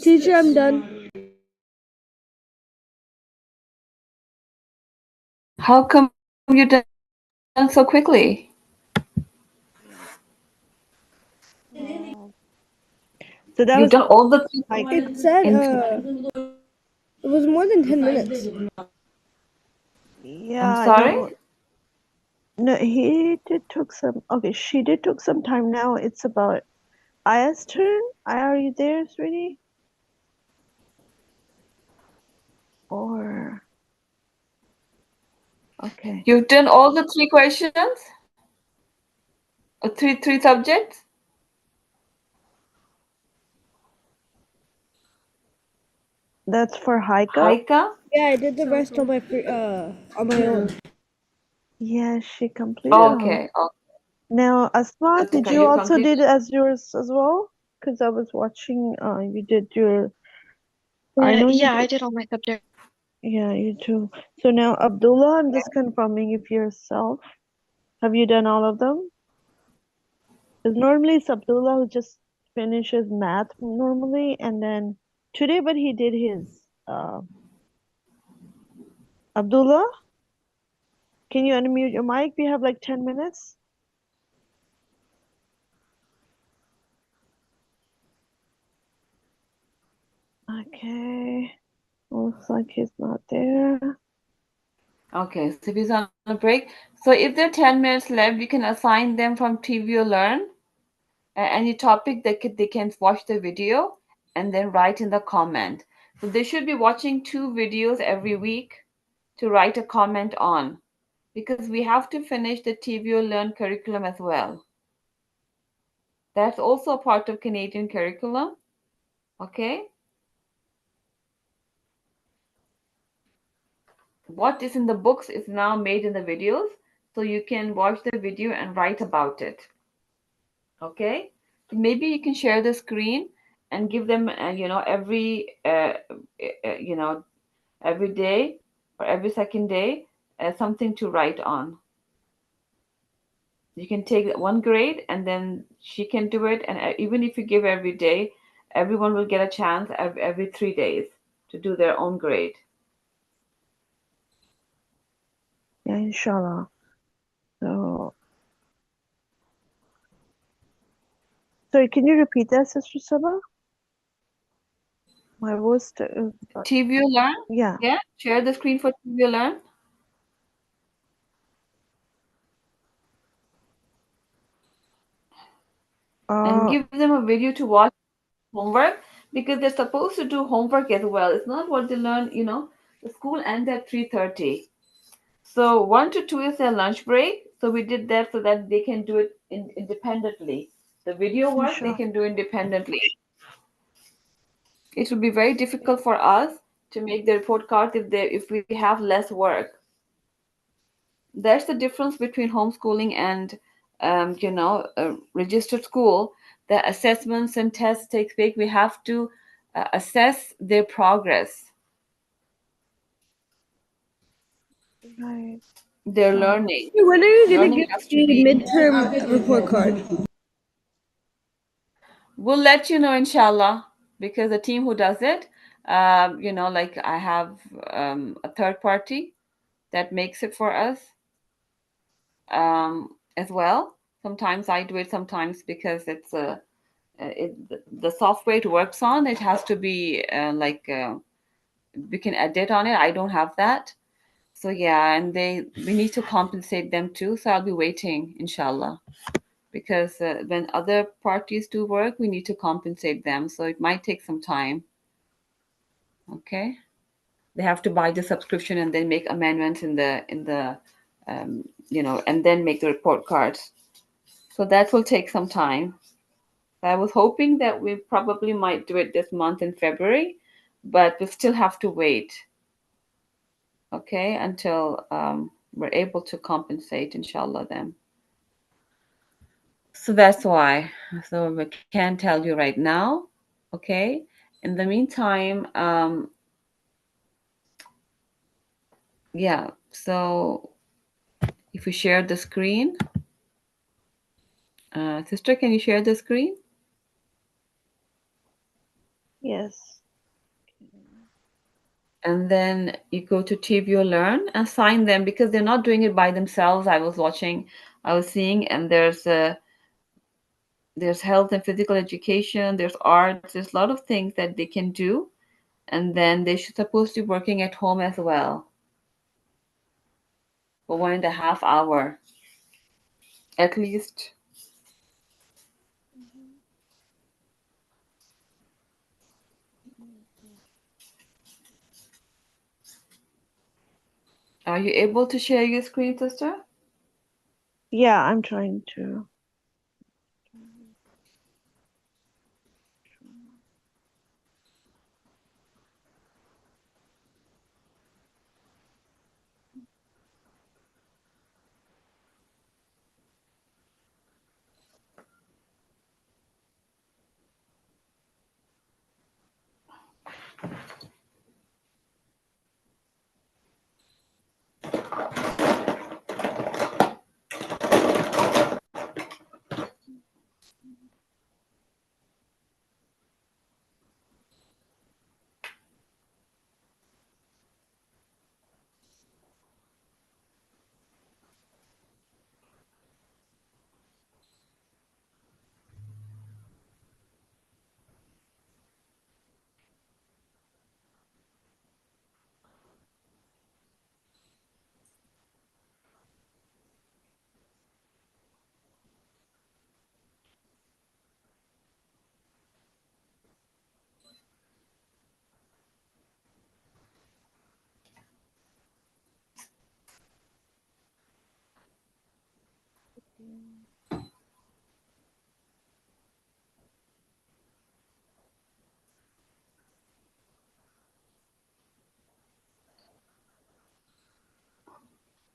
Teacher, I'm done.
How come you're done so quickly?
Wow.
You've
So
done
that was
all the three
like,
It said
in
it was more than 10 minutes.
I'm
yeah, I
sorry?
know. No, he did took some. Okay, she did took some time. Now it's about Aya's turn. Aya, are you there, sweetie? Or okay,
You've done all the three questions? Or three subjects?
that's for Haika.
Haika?
Yeah, I did the rest on my own.
Yeah, she completed all.
Okay. Oh,
Now, Asma, did
okay,
you
you
also
completed.
did it as yours as well? Because I was watching. You did your. I know you
Yeah, I
did.
did all my subjects.
Yeah, you too. So now, Abdullah, I'm just confirming if yourself. Have you done all of them? Because normally it's Abdullah who just finishes math normally, and then today, but he did his. Abdullah, can you unmute your mic? We have like 10 minutes. Okay. Looks like he's not there.
Okay, so if he's on a break. So if there are 10 minutes left, you can assign them from TV or Learn any topic that they can watch the video and then write in the comment. So they should be watching 2 videos every week to write a comment on because we have to finish the TV or Learn curriculum as well. That's also a part of Canadian curriculum. Okay. What is in the books is now made in the videos, so you can watch the video and write about it. Okay, so maybe you can share the screen and give them you know every day or every second day something to write on. You can take one grade and then she can do it, and even if you give every day, everyone will get a chance every 3 days to do their own grade.
Yeah, inshallah. So, sorry, can you repeat that, Sister Saba? My voice,
TV Learn.
yeah.
Yeah, share the screen for TV Learn and
Uh,
give them a video to watch homework because they're supposed to do homework as well. It's not what they learn, the school ends at 3:30. So 1 to 2 is their lunch break. So we did that so that they can do it independently. The video work they
inshallah.
can do independently. It will be very difficult for us to make the report cards if we have less work. That's the difference between homeschooling and registered school. The assessments and tests take place. We have to assess their progress,
Right.
their
Inshallah.
learning.
Hey, when are you gonna
Learning
give
has to
the
be.
midterm report card?
We'll let you know, inshallah, because the team who does it, like I have a third party that makes it for us as well. Sometimes I do it, sometimes because the software it works on, it has to be we can edit on it. I don't have that. So yeah, and we need to compensate them too. So I'll be waiting, inshallah, because when other parties do work, we need to compensate them. So it might take some time. Okay, they have to buy the subscription and then make amendments and then make the report cards. So that will take some time. I was hoping that we probably might do it this month in February, but we still have to wait, okay, until we're able to compensate, inshallah, then. So that's why. So we can't tell you right now, okay? In the meantime, yeah, so if you share the screen, sister, can you share the screen?
Yes.
And then you go to TVO Learn, assign them because they're not doing it by themselves. I was seeing, and there's health and physical education, there's arts, there's a lot of things that they can do, and then they should supposed to be working at home as well for 1.5 hour at least. Are you able to share your screen, sister?
Yeah, I'm trying to.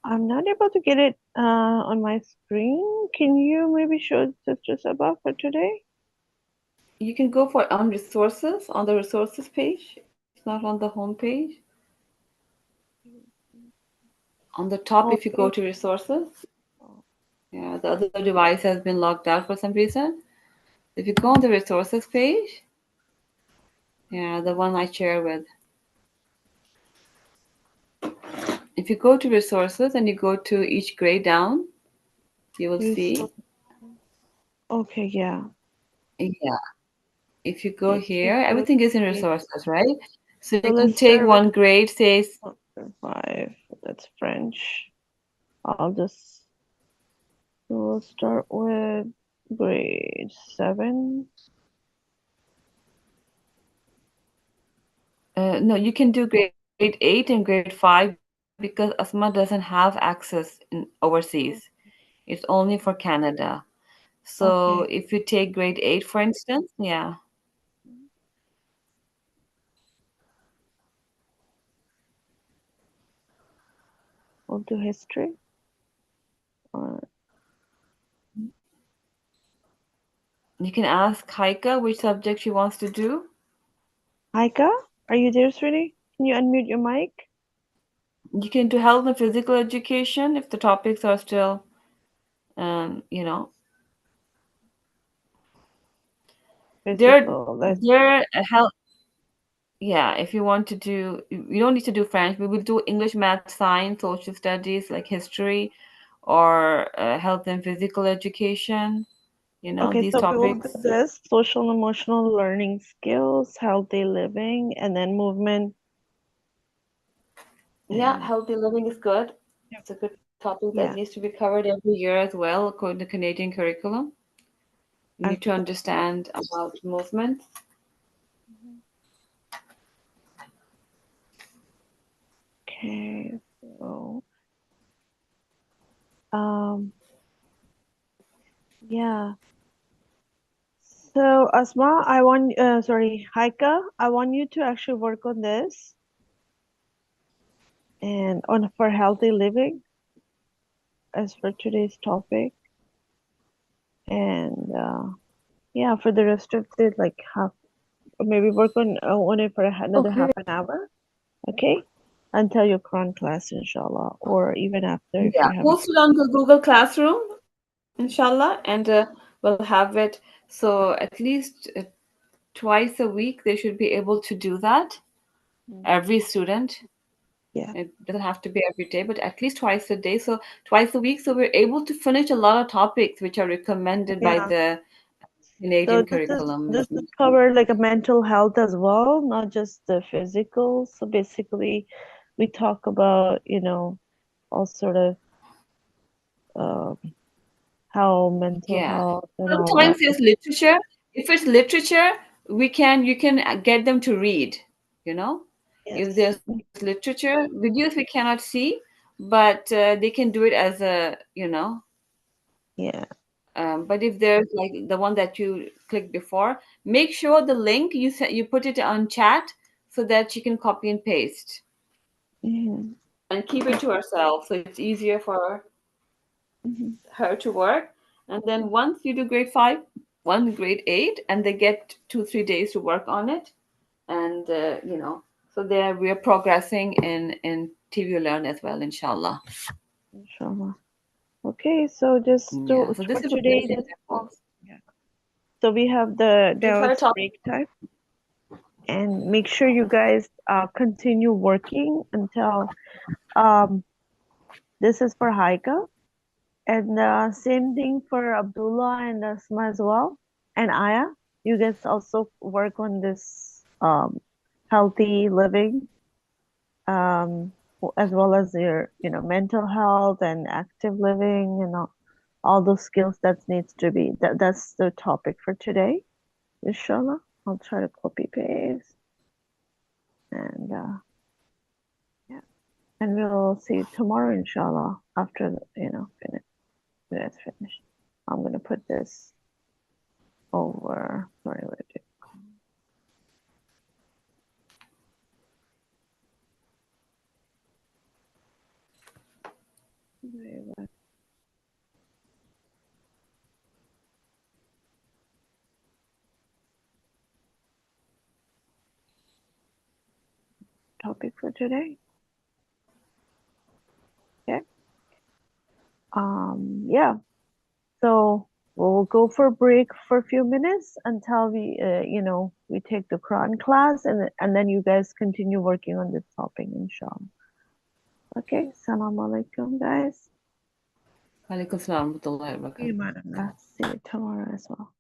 I'm not able to get it on my screen. Can you maybe show Sister Saba for today?
You can go for on resources on the resources page. It's not on the home page. On the top, if you go
Okay.
to resources, yeah, the other device has been locked out for some reason. If you go on the resources page, yeah, the one I share with. If you go to resources and you go to each grade down, you will see.
Resource. Okay, yeah.
Yeah, if you go
If we
here,
go
everything is in
to,
resources, right? So
so
you can
let's
take
start with
one grade, say,
chapter 5. That's French. I'll just, so we'll start with grade 7.
no, you can do grade 8 and grade 5 because Asma doesn't have access in overseas. It's only for Canada. So if you
Okay.
take grade 8, for instance, yeah,
We'll do history. Or
you can ask Haika which subject she wants to do.
Haika, are you there, sweetie? Can you unmute your mic?
You can do health and physical education if the topics are still, you know, they're
Physical. Let's
they're a health. Yeah, if you want to do, you don't need to do French. We will do English, math, science, social studies, like history, or health and physical education. You know,
Okay,
these
so we will do
topics.
this social and emotional learning skills, healthy living, and then movement.
Yeah,
And
healthy living is good.
yep,
It's a good topic that
yeah,
needs to be covered every year as well, according to Canadian curriculum. You need to
absolutely.
understand about movement.
Okay, so um, yeah. So Asma, I want, sorry, Haika, I want you to actually work on this and on for healthy living as for today's topic. And yeah, for the rest of the like half, or maybe work on it for another
Okay.
half an hour. Okay, until your Quran class, inshallah, or even after if
Yeah,
you have a.
post it on the Google Classroom, inshallah, and we'll have it. So at least twice a week they should be able to do that.
Mm.
Every student.
Yeah.
It doesn't have to be every day, but at least twice a day. So twice a week. So we're able to finish a lot of topics which are recommended by
Yeah.
the
So
Canadian
this is
curriculum.
this is cover like a mental health as well, not just the physical. So basically, we talk about, all sort of um, how mental
Yeah.
health and all
Sometimes
that.
there's literature. If it's literature, you can get them to read, you know. If
Yes.
there's literature, videos we cannot see, but they can do it as a.
Yeah.
But if there's like the one that you clicked before, make sure the link you put it on chat so that you can copy and paste
Mhm.
and keep it to herself so it's easier for
Mhm.
her to work. And then once you do grade 5, one grade 8, and they get 2 3 days to work on it, and so there we are progressing in TV Learn as well, inshallah.
Inshallah. Okay, so just
Yeah.
to
So this
for
is the
today,
basic examples.
yeah. So we have the
Do you
now
have a
it's
topic?
break time, and make sure you guys continue working until um this is for Haika, and same thing for Abdullah and Asma as well, and Aya. You guys also work on this healthy living, um as well as your mental health and active living and all those skills that needs to be that's the topic for today, inshallah. I'll try to copy paste, and yeah, and we'll see you tomorrow, inshallah, after finish when it's finished. I'm gonna put this over. Sorry, what did it topic for today? Okay. Yeah. So we'll go for a break for a few minutes until we take the Quran class, and then you guys continue working on this topic, inshallah. Okay. Assalamu alaikum, guys.
Walaikum salam wa rahmatullahi wa
See you,
barakatuh.
madam. See you tomorrow as well.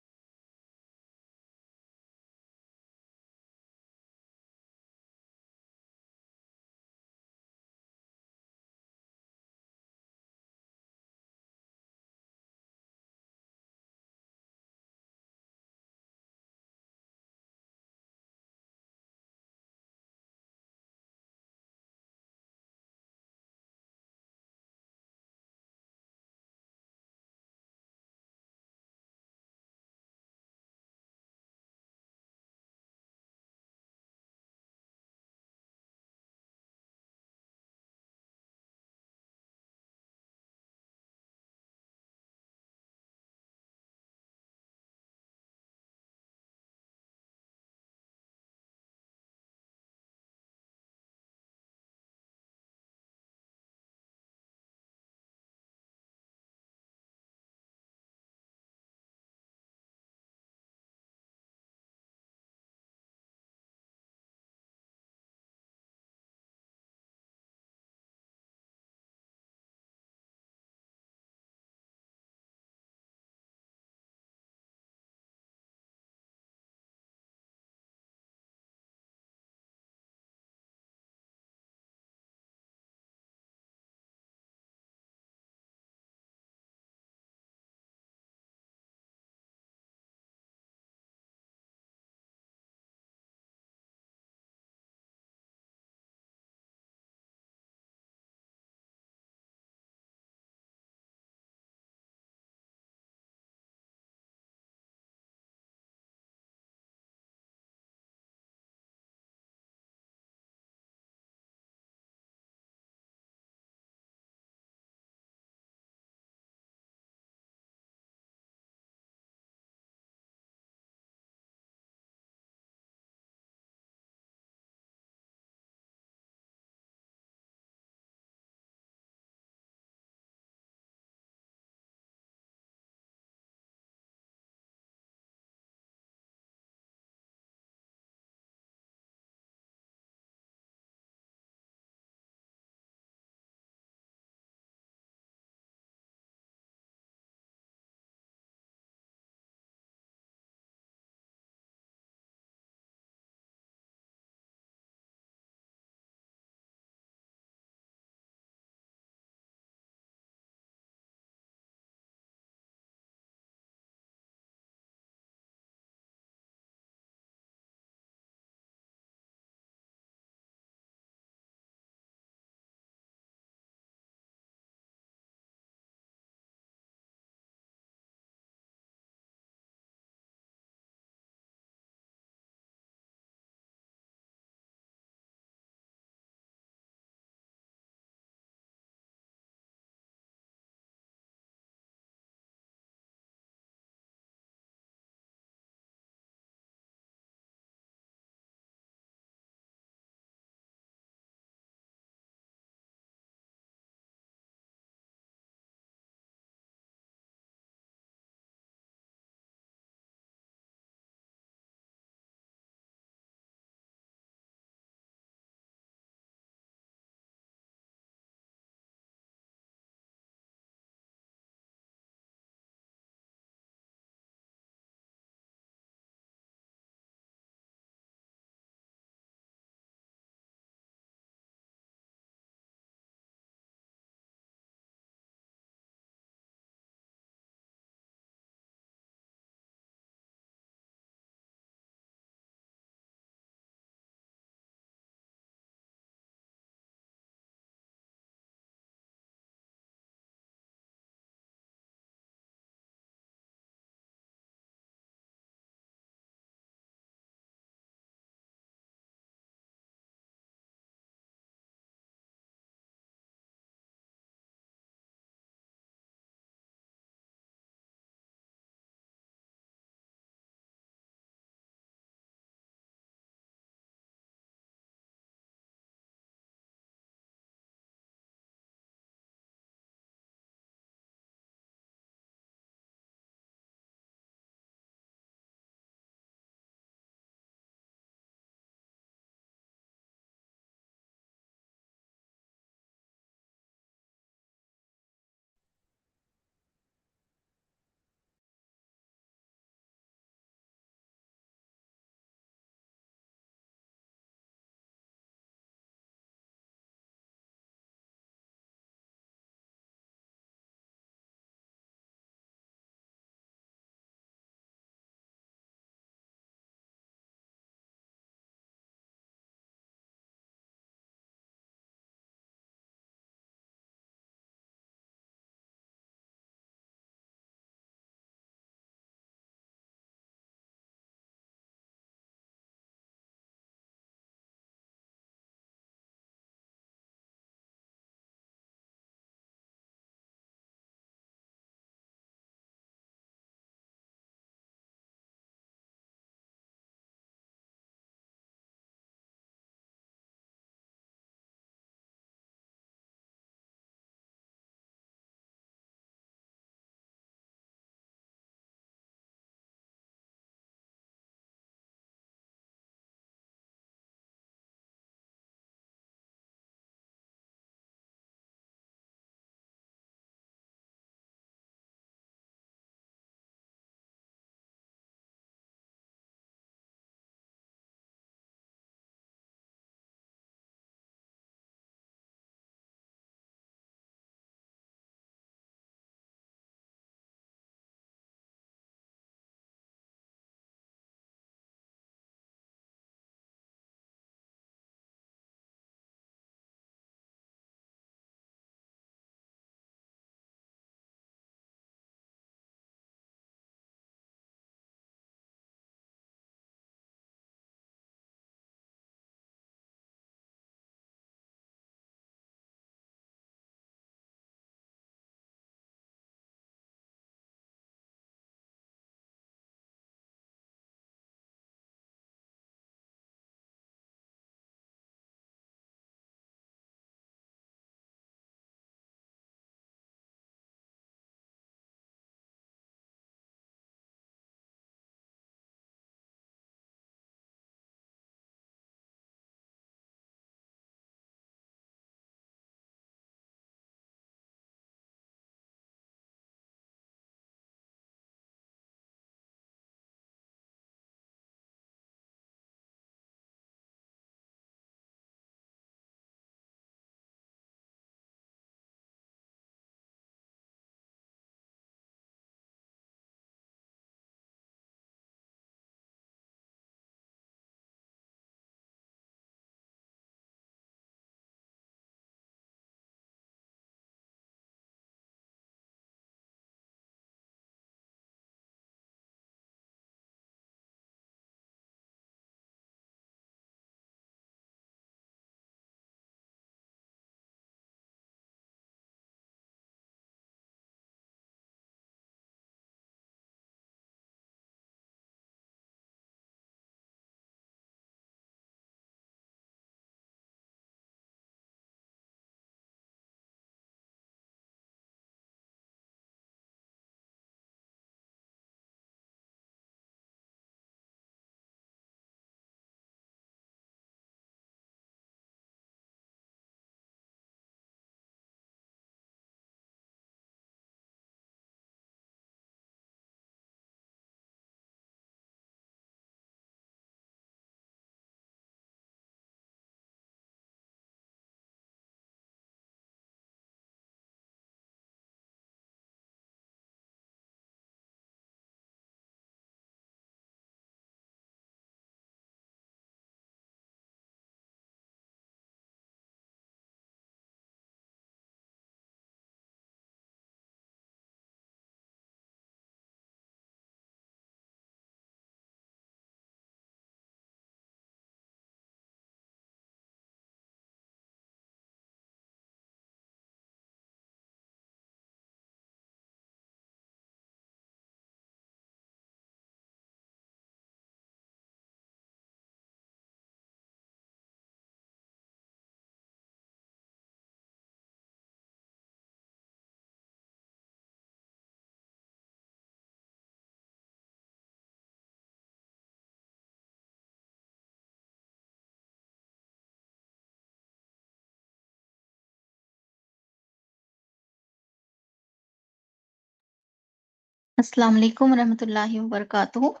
Assalamu alaikum warahmatullahi wabarakatuh.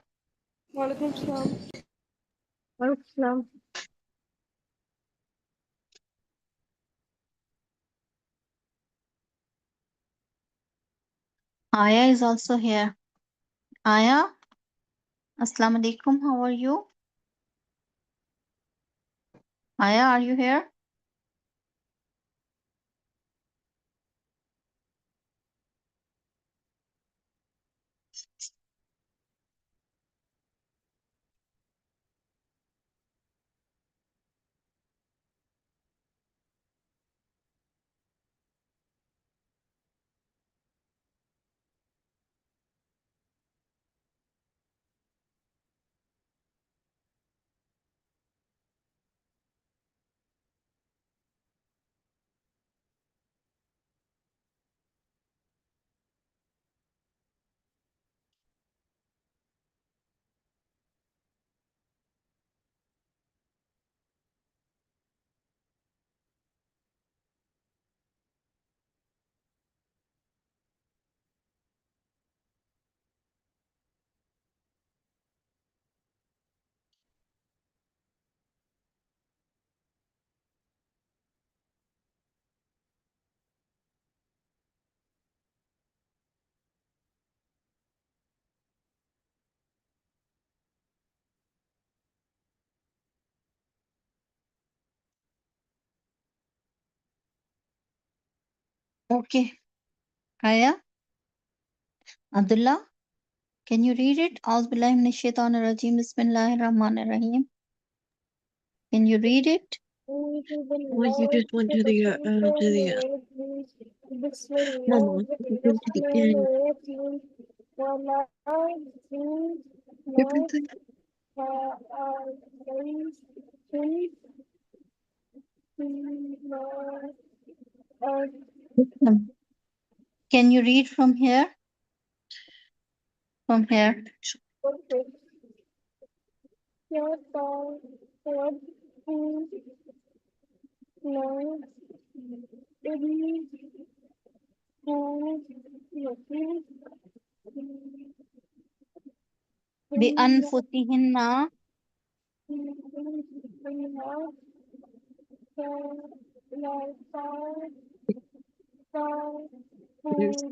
Walaikum salam.
Islam.
Aya is also here. Aya, Assalamu alaikum. How are you? Aya, are you here? Okay. Aya, Abdullah, can you read it? A'udhu billahi minash shaitanir rajim. Bismillahir rahmanir rahim. Can you read it?
Well, you just went to the Mama, you went to the end. Different thing.
Can you read from here? From here. بأنفسهن
There's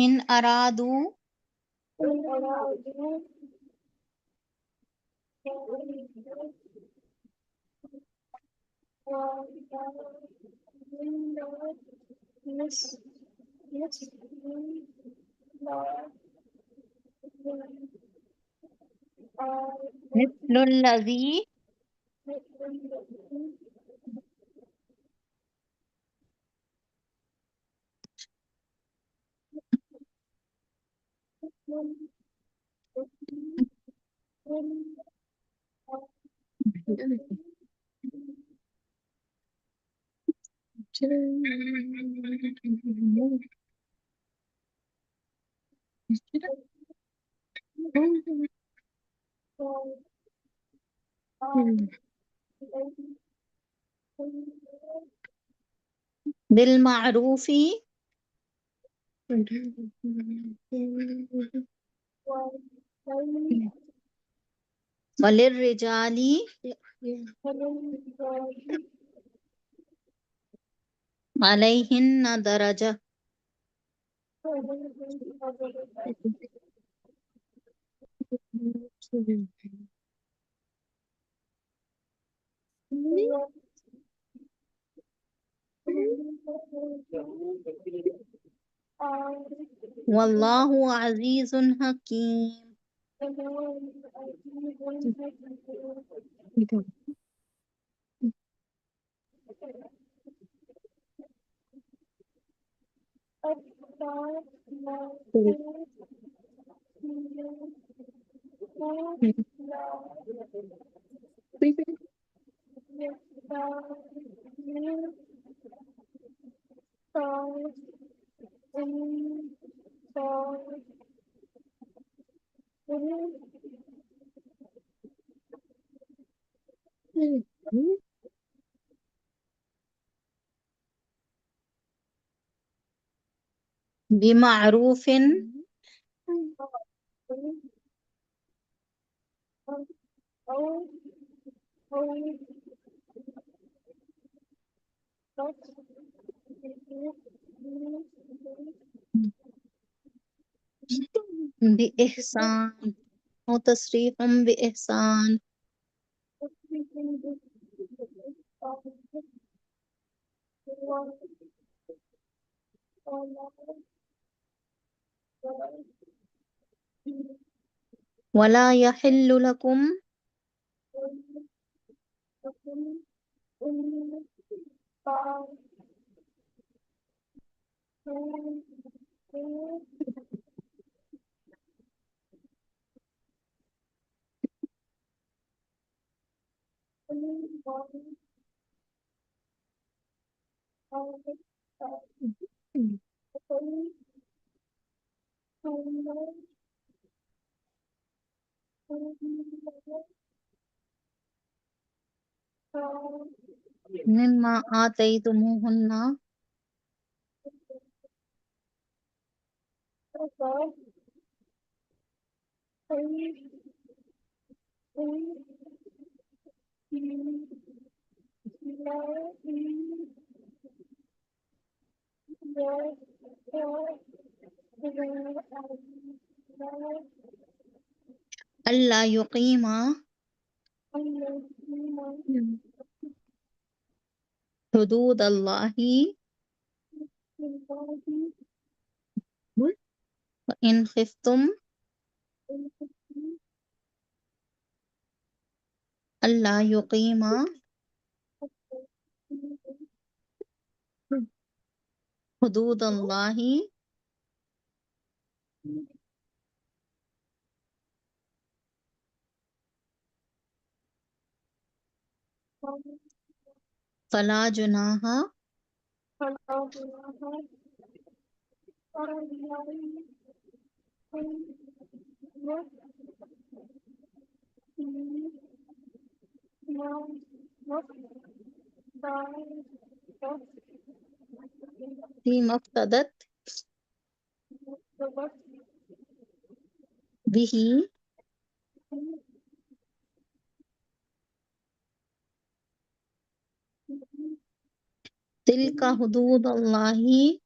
إن أرادوا مثل الذي بالمعروف وللرجال عليهن درجة. والله عزيز حكيم. بمعروف بإحسان أو تسريح بإحسان. ولا يحل لكم مما آتيتموهن ألا يقيما حدود الله وإن خفتم ألا يقيما حدود الله فلا جناح فيما افتدت به تلك حدود الله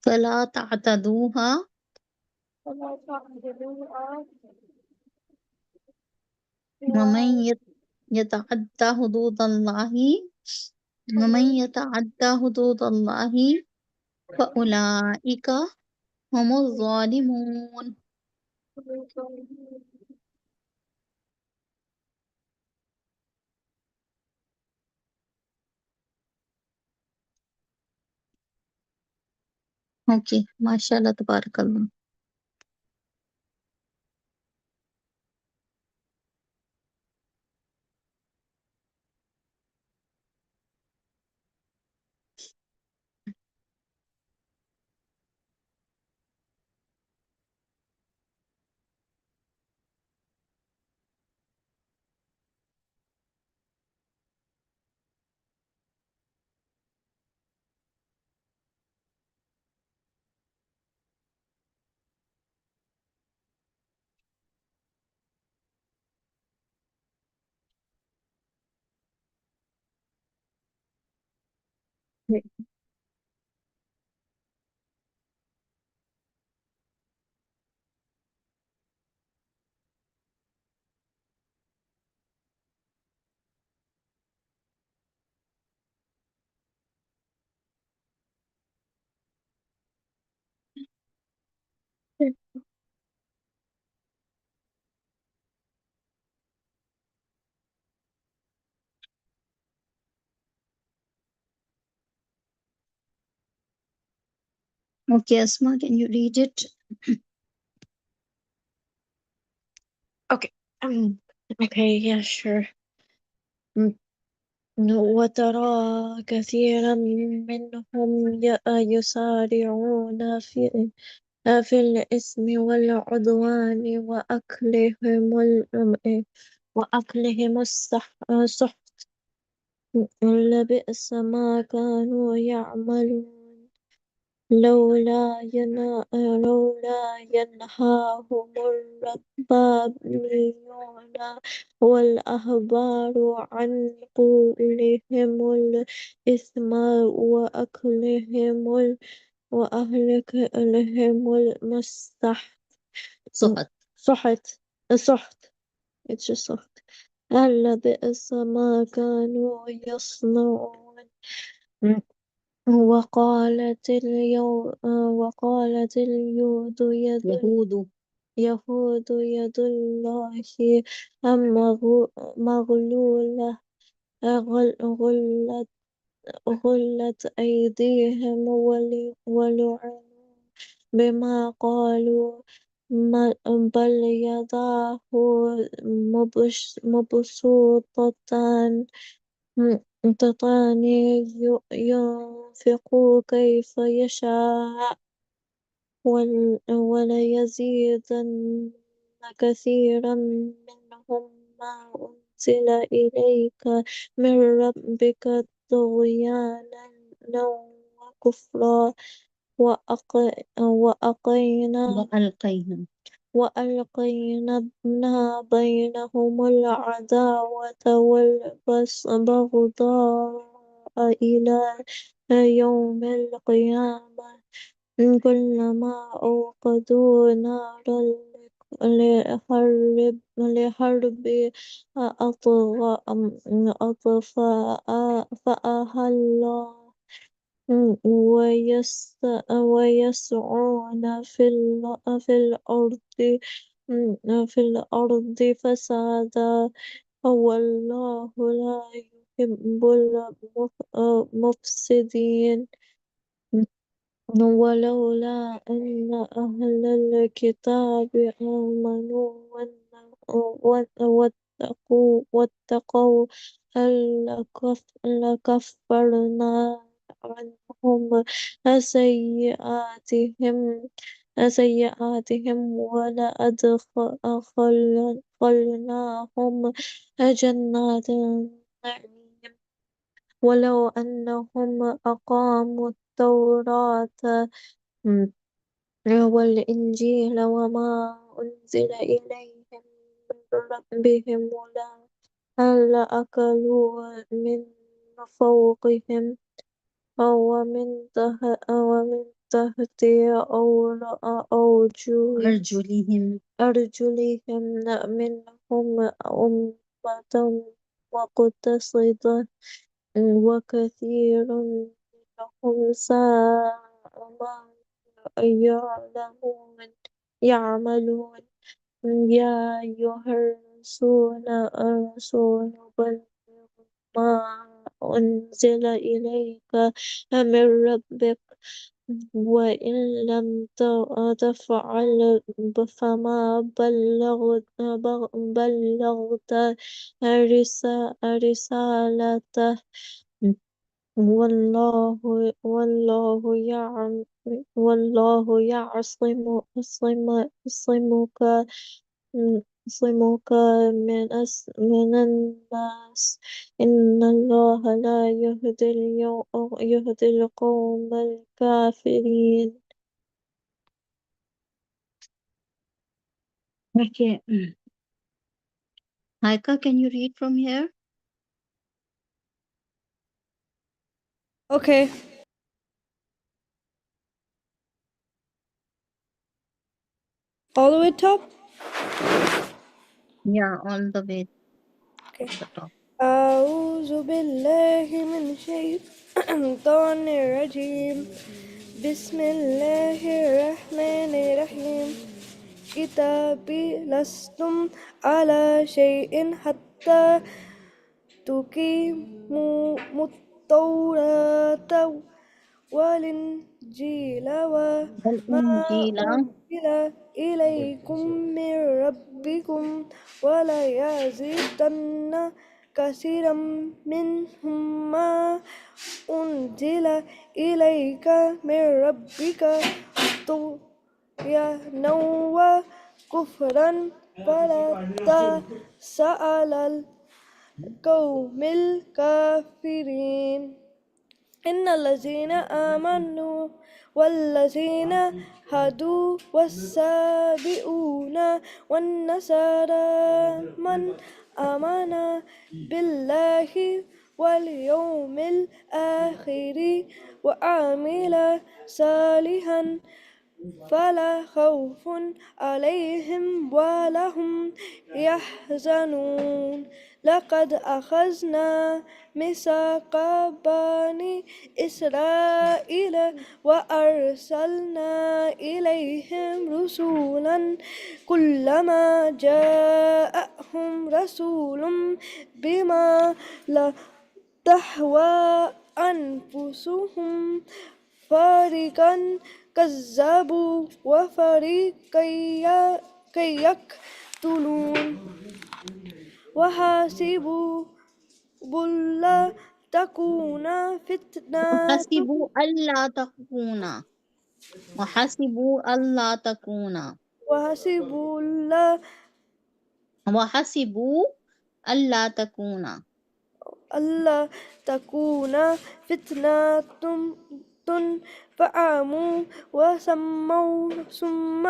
فلا تعتدوها ومن يتعدى حدود الله فأولئك هم الظالمون. Okay माशाल्लाह तबारकल्लाह. Okay, Asma, can you read it?
Okay. Um, okay, yeah, sure. Mm, no, وترى كثيرا منهم يسارعون في الإثم والعدوان وأكلهم السحت لبئس ما كانوا يعملون لولا ينهاهم الربانيون والأحبار عن قولهم الإثم وأهلكهم
سحت.
سحت سحت it's just سحت ألا بئس ما كانوا يصنعون وقالت
يهود
يهود يد الله مغلولة غلت أيديهم ولعنوا بما قالوا بل يداه مبسوطتان ينفق كيف يشاء وليزيدن كثيرا منهم ما أنزل إليك من ربك طغيانا وكفرا وأقينا
وألقينا
وألقينا بينهم العداوة والبغضاء إلى يوم القيامة كلما أوقدوا نارا لحرب أطفأها الله ويسعون في الأرض فسادا والله لا يحب المفسدين ولولا أن أهل الكتاب آمنوا واتقوا لكفرنا عنهم سيئاتهم ولأدخلناهم جنات النعيم ولو أنهم أقاموا التوراة والإنجيل وما أنزل إليهم من ربهم لأكلوا من فوقهم ومن تحت
أرجلهم
أرجلهم منهم أمة مقتصدة وكثير منهم ساء ما يعملون يا أيها الرسول بلغ ما أنزل إليك من ربك وإن لم تفعل فما بلغت رسالته والله يعصمك يعصمك من الناس إن الله لا يهدي القوم الكافرين.
Okay. Haika, can you read from here?
Okay. All the way top?
Yeah, all the way
Okay.
to the top.
أعوذ بالله من الشيطان الرجيم. بسم الله الرحمن الرحيم. كتابي لستم على شيء حتى تقيموا التوراة والإنجيل وما
والإنجيل
أنزل إليكم من ربكم ولا يزيدن كثيرا منهم ما أنزل إليك من ربك طغيانا وكفرا فلا تسأل القوم الكافرين. إن الذين آمنوا والذين هادوا والسابئون والنصارى من آمن بالله واليوم الآخر وعمل صالحا فلا خوف عليهم ولا هم يحزنون. لقد أخذنا ميثاق بني إسرائيل وأرسلنا إليهم رسولا كلما جاءهم رسول بما لا تهوى أنفسهم فريقا كذبوا وفريقا يقتلون. وحاسبوا بلا تكون فتنة.
وحسبوا ألا تكون وحسبوا ألا تكون
وحسبوا لا
وحسبوا ألا تكون
ألا تكون فتنة فعموا وسموا ثم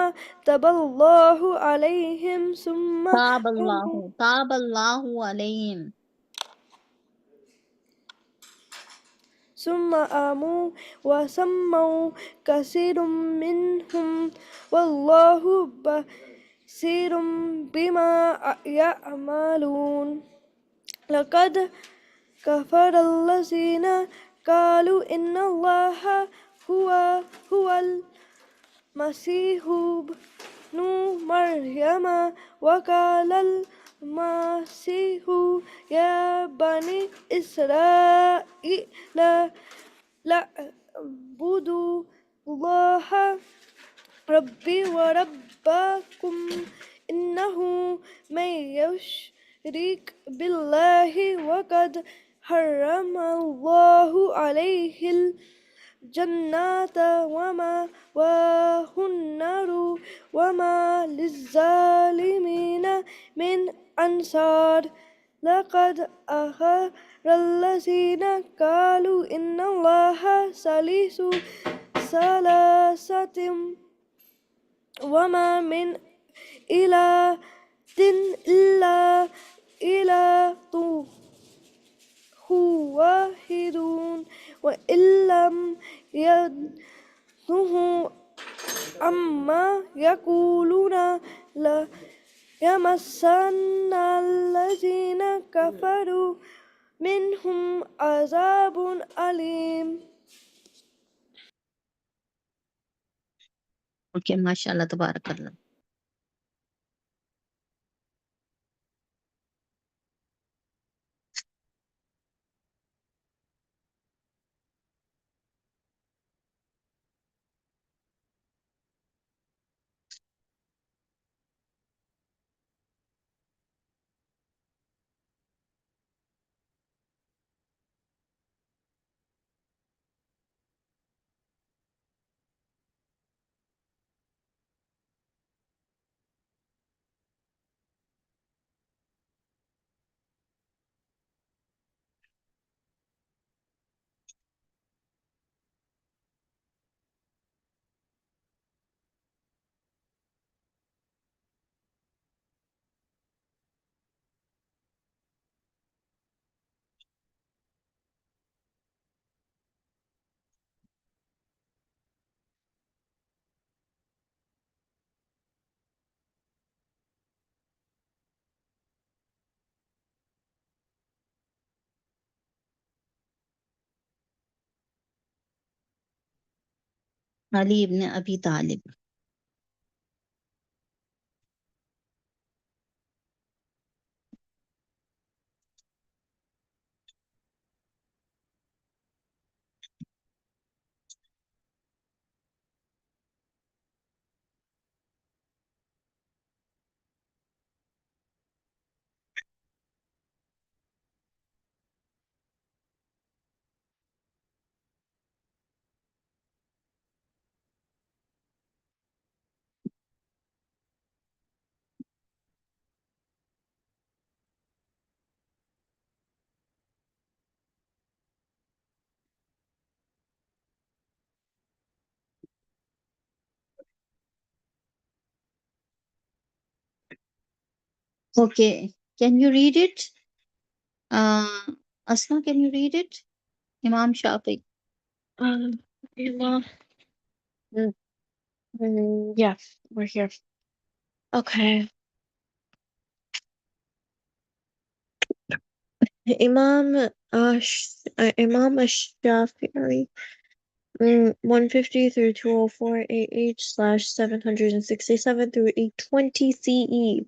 تاب الله عليهم
تاب الله عليهم
ثم آمنوا وسموا كثير منهم والله بصير بما يعملون. لقد كفر الذين قالوا إن الله هو المسيح ابن مريم وقال المسيح يا بني إسرائيل اعبدوا الله ربي وربكم إنه من يشرك بالله وقد حرم الله عليه الجنة ومأواه النار وما للظالمين من أنصار. لقد أخر الذين قالوا إن الله ثالث ثلاثة وما من إله إلا إله واحد وإن لم ينتهوا عما يقولون لا يمسن الذين كفروا منهم عذاب أليم.
Okay, mashallah, tabarakallah. Ali ibn Abi Talib. Okay, can you read it? Uh, Asma, can you read it? Imam Shafi.
Um, Imam, yeah, we're here. Okay. Imam Ash-Shafi'i, 150 through 204 AH slash 767 through 820 CE.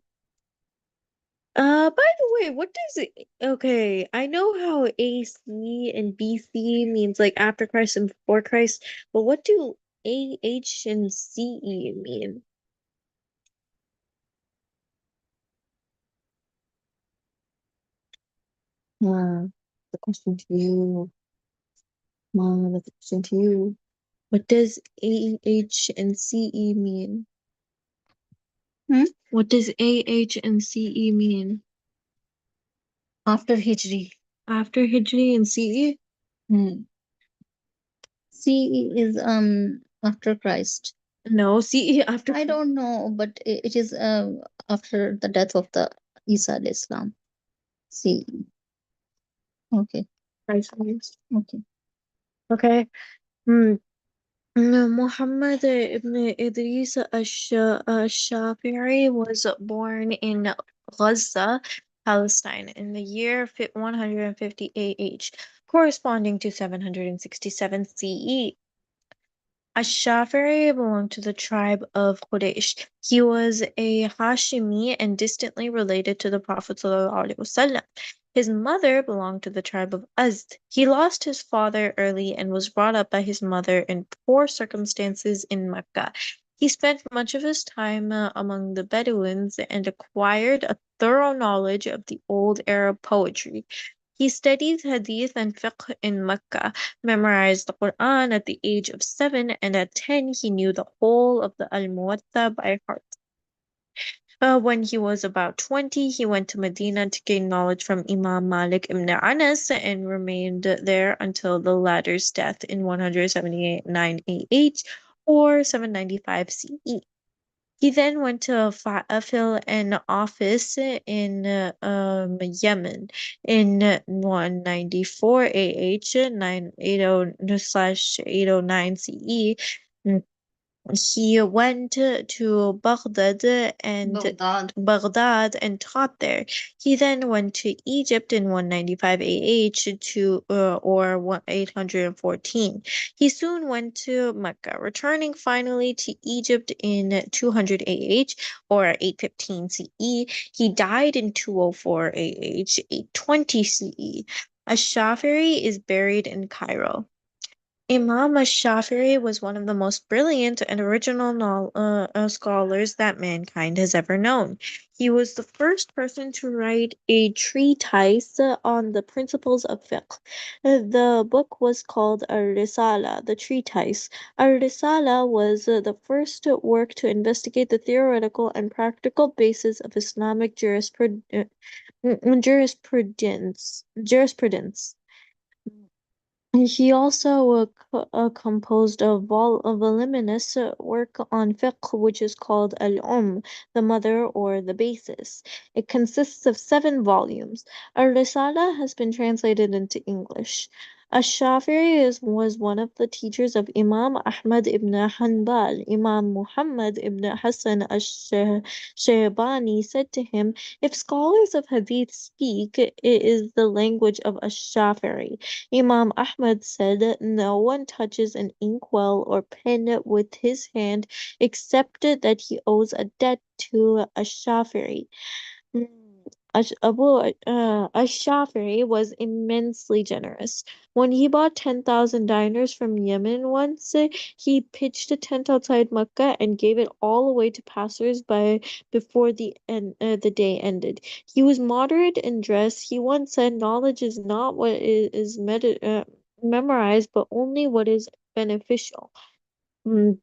By the way, what does it, okay, I know how AC and BC means like after Christ and before Christ, but what do AH and CE mean?
The question to you. That's a question to you.
What does AH and CE mean?
Hmm?
What does AH and CE mean?
After Hijri.
After Hijri and CE?
Hmm. CE is after Christ.
No, CE after
I don't know, but it is after the death of the Isa alayhi Islam. CE. Okay.
Christ means.
Okay.
Okay. Hmm. No, Muhammad ibn Idris ash-Shafi'i was born in Gaza, Palestine, in the year 150 AH, corresponding to 767 CE. Ash-Shafi'i belonged to the tribe of Quraysh. He was a Hashimi and distantly related to the Prophet ﷺ. His mother belonged to the tribe of Azd. He lost his father early and was brought up by his mother in poor circumstances in Mecca. He spent much of his time among the Bedouins and acquired a thorough knowledge of the old Arab poetry. He studied hadith and fiqh in Mecca, memorized the Quran at the age of 7, and at 10 he knew the whole of the Al-Muwatta by heart. When he was about 20, he went to Medina to gain knowledge from Imam Malik ibn Anas and remained there until the latter's death in 179 AH or 795 CE. He then went to fill an office in Yemen in 194 AH 980/809 CE. He went to Baghdad and taught there. He then went to Egypt in 195 AH or 814. He soon went to Mecca, returning finally to Egypt in 200 AH or 815 CE. He died in 204 AH 820 CE. Ash-Shafiri is buried in Cairo. Imam ash-Shafi'i was one of the most brilliant and original scholars that mankind has ever known. He was the first person to write a treatise on the principles of fiqh. The book was called Ar-Risala, the treatise. Ar-Risala was the first work to investigate the theoretical and practical basis of Islamic jurisprudence. He also composed a voluminous work on fiqh, which is called the mother or the basis. It consists of 7 volumes. Ar-Risala has been translated into English. Was one of the teachers of Imam Ahmad ibn Hanbal. Imam Muhammad ibn Hassan ash-Shaybani said to him, if scholars of hadith speak, it is the language of ash-Shafi'i. Imam Ahmad said, no one touches an inkwell or pen with his hand except that he owes a debt to ash-Shafi'i. Mm, Ash-Shafi'i was immensely generous. When he bought 10,000 dinars from Yemen once, he pitched a tent outside Mecca and gave it all away to passers-by before the day ended. He was moderate in dress. He once said, knowledge is not what is memorized, but only what is beneficial. Mm,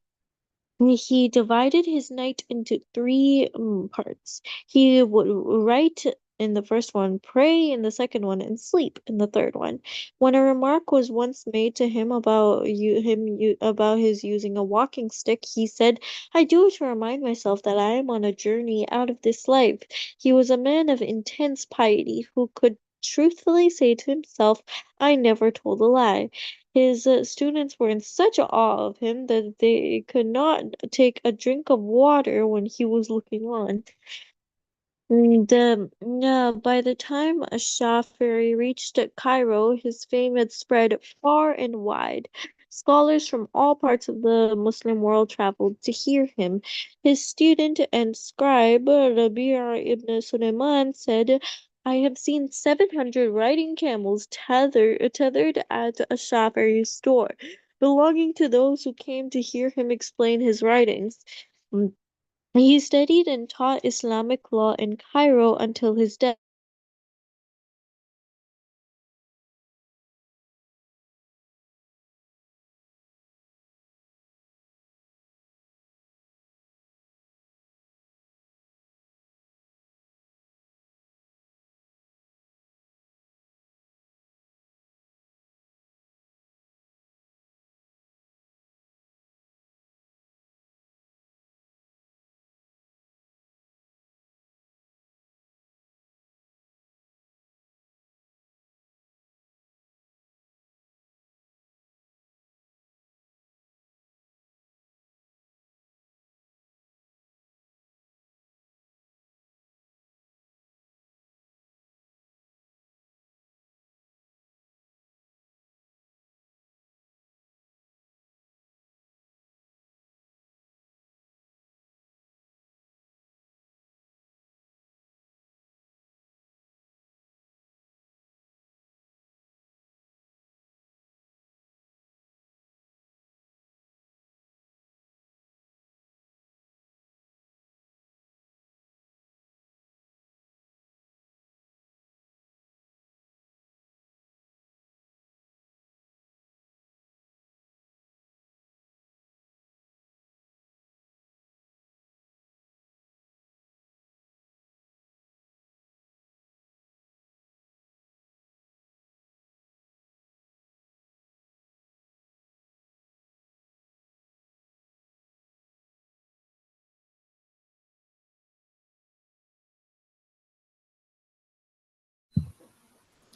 he divided his night into three parts. He would write in the first one, pray in the second one, and sleep in the third one. When a remark was once made to him about his using a walking stick, he said, "I do it to remind myself that I am on a journey out of this life." He was a man of intense piety who could truthfully say to himself, "I never told a lie." His students were in such awe of him that they could not take a drink of water when he was looking on. By the time Shafiri reached Cairo, his fame had spread far and wide. Scholars from all parts of the Muslim world traveled to hear him. His student and scribe, Rabi' ibn Sulaiman, said, I have seen 700 riding camels tethered at a Shafiri's store, belonging to those who came to hear him explain his writings. He studied and taught Islamic law in Cairo until his death.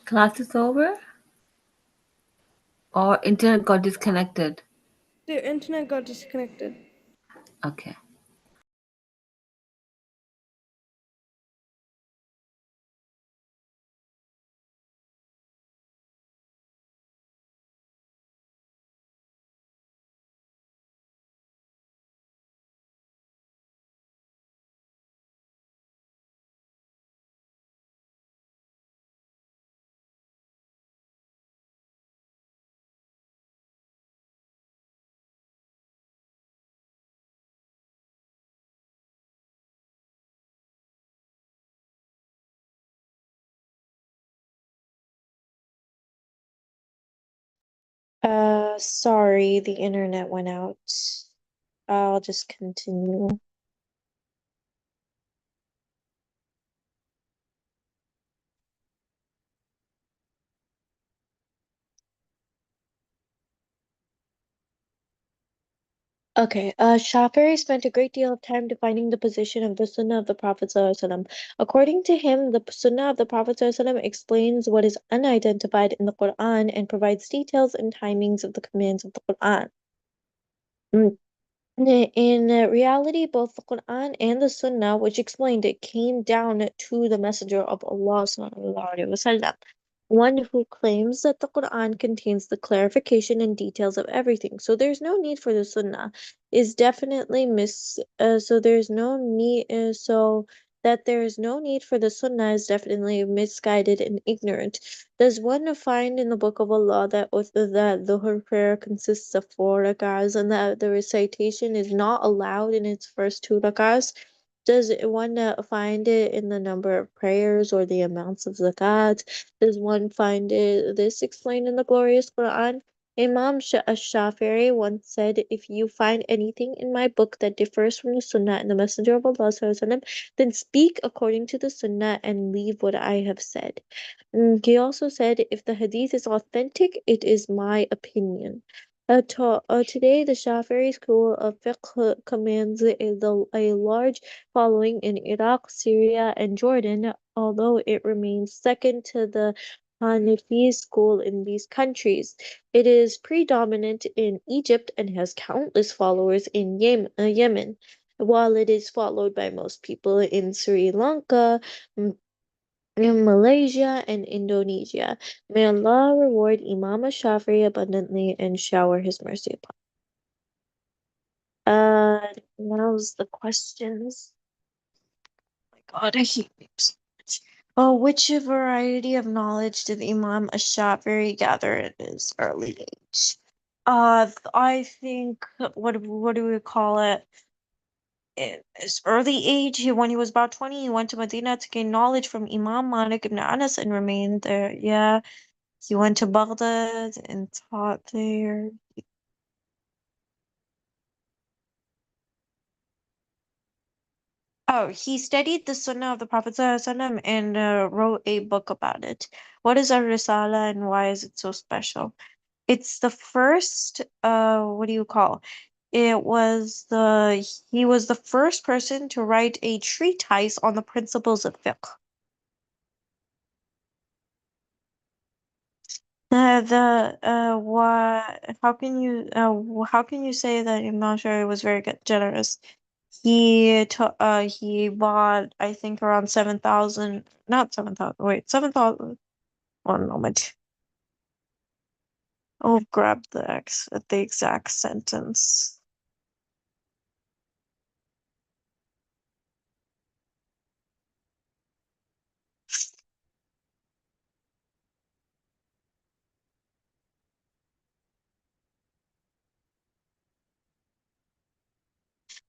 Class is over or internet got disconnected?
The internet got disconnected.
Okay.
Sorry, the internet went out. I'll just continue. Okay, Shafi'i spent a great deal of time defining the position of the Sunnah of the Prophet ﷺ. According to him, the Sunnah of the Prophet ﷺ explains what is unidentified in the Quran and provides details and timings of the commands of the Quran. Mm, In reality, both the Quran and the Sunnah, which explained it, came down to the Messenger of Allah (SAW), one who claims that the Quran contains the clarification and details of everything. So there's no need for the Sunnah. Is definitely mis. So there's no need. So that there is no need for the Sunnah is definitely misguided and ignorant. Does one find in the Book of Allah that Dhuhr prayer consists of 4 rak'ahs and that the recitation is not allowed in its first 2 rak'ahs? Does one find it in the number of prayers or the amounts of zakat? Does one find this explained in the glorious Quran? Imam Shafi'i once said, "If you find anything in my book that differs from the Sunnah and the Messenger of Allah, SAW, then speak according to the Sunnah and leave what I have said." He also said, "If the hadith is authentic, it is my opinion." Today, the Shafi'i school of fiqh commands a large following in Iraq, Syria, and Jordan, although it remains second to the Hanafi school in these countries. It is predominant in Egypt and has countless followers in Yemen, while it is followed by most people in Sri Lanka, in Malaysia and Indonesia. May Allah reward Imam Shafi'i abundantly and shower His mercy upon. Now's the questions. Oh my God, I hate names so much. Oh, which variety of knowledge did Imam Shafi'i gather at his early age? I think what do we call it? In his early age, when he was about 20, he went to Medina to gain knowledge from Imam Malik ibn Anas and remained there. Yeah. He went to Baghdad and taught there. Oh, he studied the Sunnah of the Prophet ﷺ and wrote a book about it. What is a Risala and why is it so special? It's the first, what do you call? It was the, he was the first person to write a treatise on the principles of fiqh. How can you say that Imam Shafi'i was very good, generous? He bought, I think, around 7,000, not 7,000, wait, 7,000. One moment. I'll grab the exact sentence.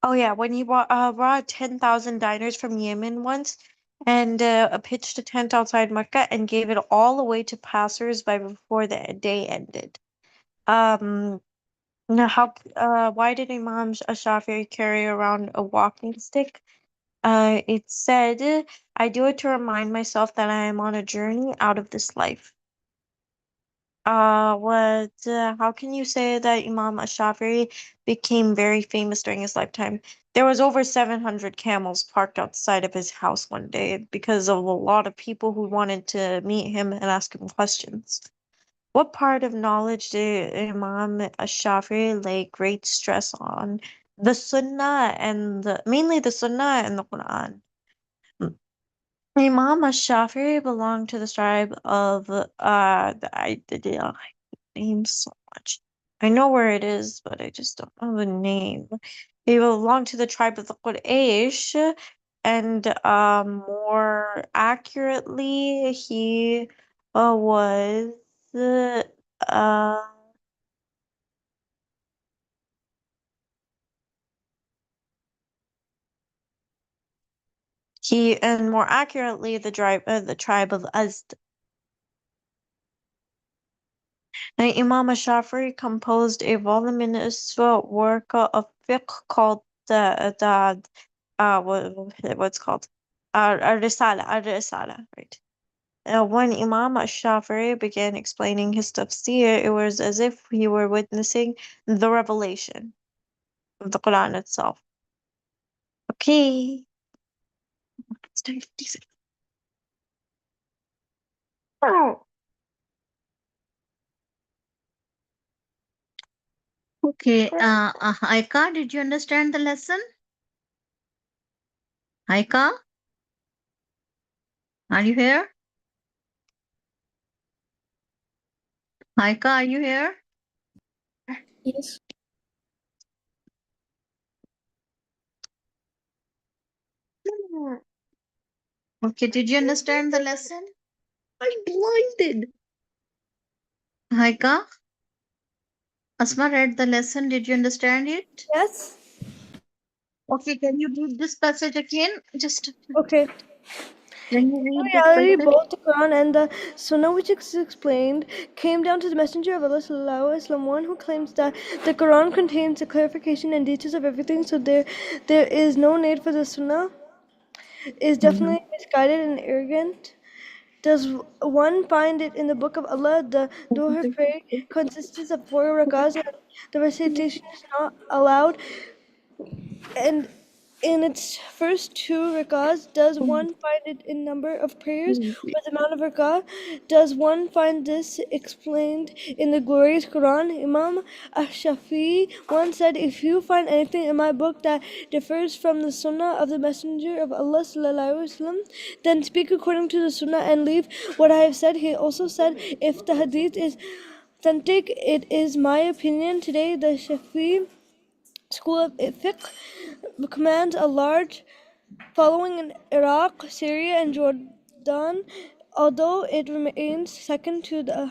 Oh yeah, when he brought 10,000 diners from Yemen once and pitched a tent outside Mecca and gave it all away to passers-by before the day ended. Um, Now, why did Imam Shafi'i carry around a walking stick? It said, "I do it to remind myself that I am on a journey out of this life." How can you say that Imam Shafi'i became very famous during his lifetime? There was over 700 camels parked outside of his house one day because of a lot of people who wanted to meet him and ask him questions. What part of knowledge did Imam Shafi'i lay great stress on? The Sunnah and mainly the Sunnah and the Quran. Imam Shafi'i belonged to the tribe of I name so much. I know where it is, but I just don't know the name. He belonged to the tribe of the Quraysh, and more accurately, he was uh he and more accurately the tribe of Azd. Now, Imam Shafi'i composed a voluminous work of fiqh called what's called Risala, right? When Imam Shafi'i began explaining his tafsir, it was as if he were witnessing the revelation. of the Quran itself. Okay. It's 10:56. Oh.
Okay, Aika, did you understand the lesson? Aika, are you here? Aika, are you here?
Yes.
Okay, did you understand the lesson? I'm blinded. Aika, Asma read the lesson. Did you understand it?
Yes.
Okay, can you read this passage again? Just
Okay.
can you
In
read this
reality,
passage?
both the Quran and the Sunnah, which is explained, came down to the Messenger of Allah sallallahu alaihi wasallam, one who claims that the Quran contains the clarification and details of everything, so there is no need for the Sunnah, is
Mhm.
definitely misguided and arrogant. Does one find it in the Book of Allah? The Dhuhr prayer consists of 4 rakahs, and the recitation is not allowed. And in its first 2 rakahs, does one find it in number of prayers or the amount of rakah? Does one find this explained in the glorious Quran? Imam Ash-Shafi'i once said, "If you find anything in my book that differs from the Sunnah of the Messenger of Allah sallallahu alaihi wasallam, then speak according to the Sunnah and leave what I have said." He also said, "If the hadith is authentic, it is my opinion." Today, the Shafi'i school of fiqh commands a large following in Iraq, Syria, and Jordan, although it remains second to the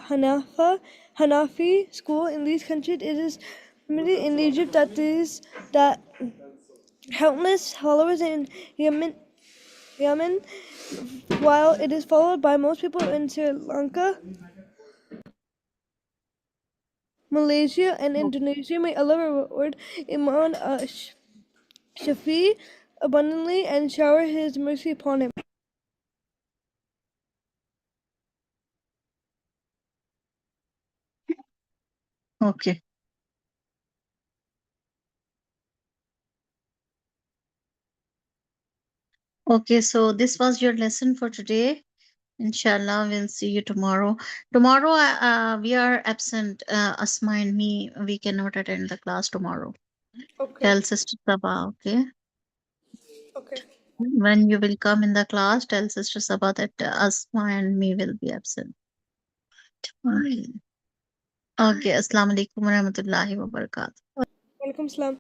Hanafi school in these countries. It is permitted in Egypt that countless followers in Yemen, while it is followed by most people in Sri Lanka, Malaysia, and Indonesia. May Allah reward Imam Shafi abundantly and shower His mercy upon him.
Okay. Okay, so this was your lesson for today. Inshallah, we'll see you tomorrow. Tomorrow, we are absent. Asma and me, we cannot attend the class tomorrow.
Okay.
Tell Sister Sabah, okay?
Okay.
When you will come in the class, tell Sister Sabah that Asma and me will be absent. Fine. Okay, Assalamu alaikum wa rahmatullahi wa barakatuh.
Walaikum salam.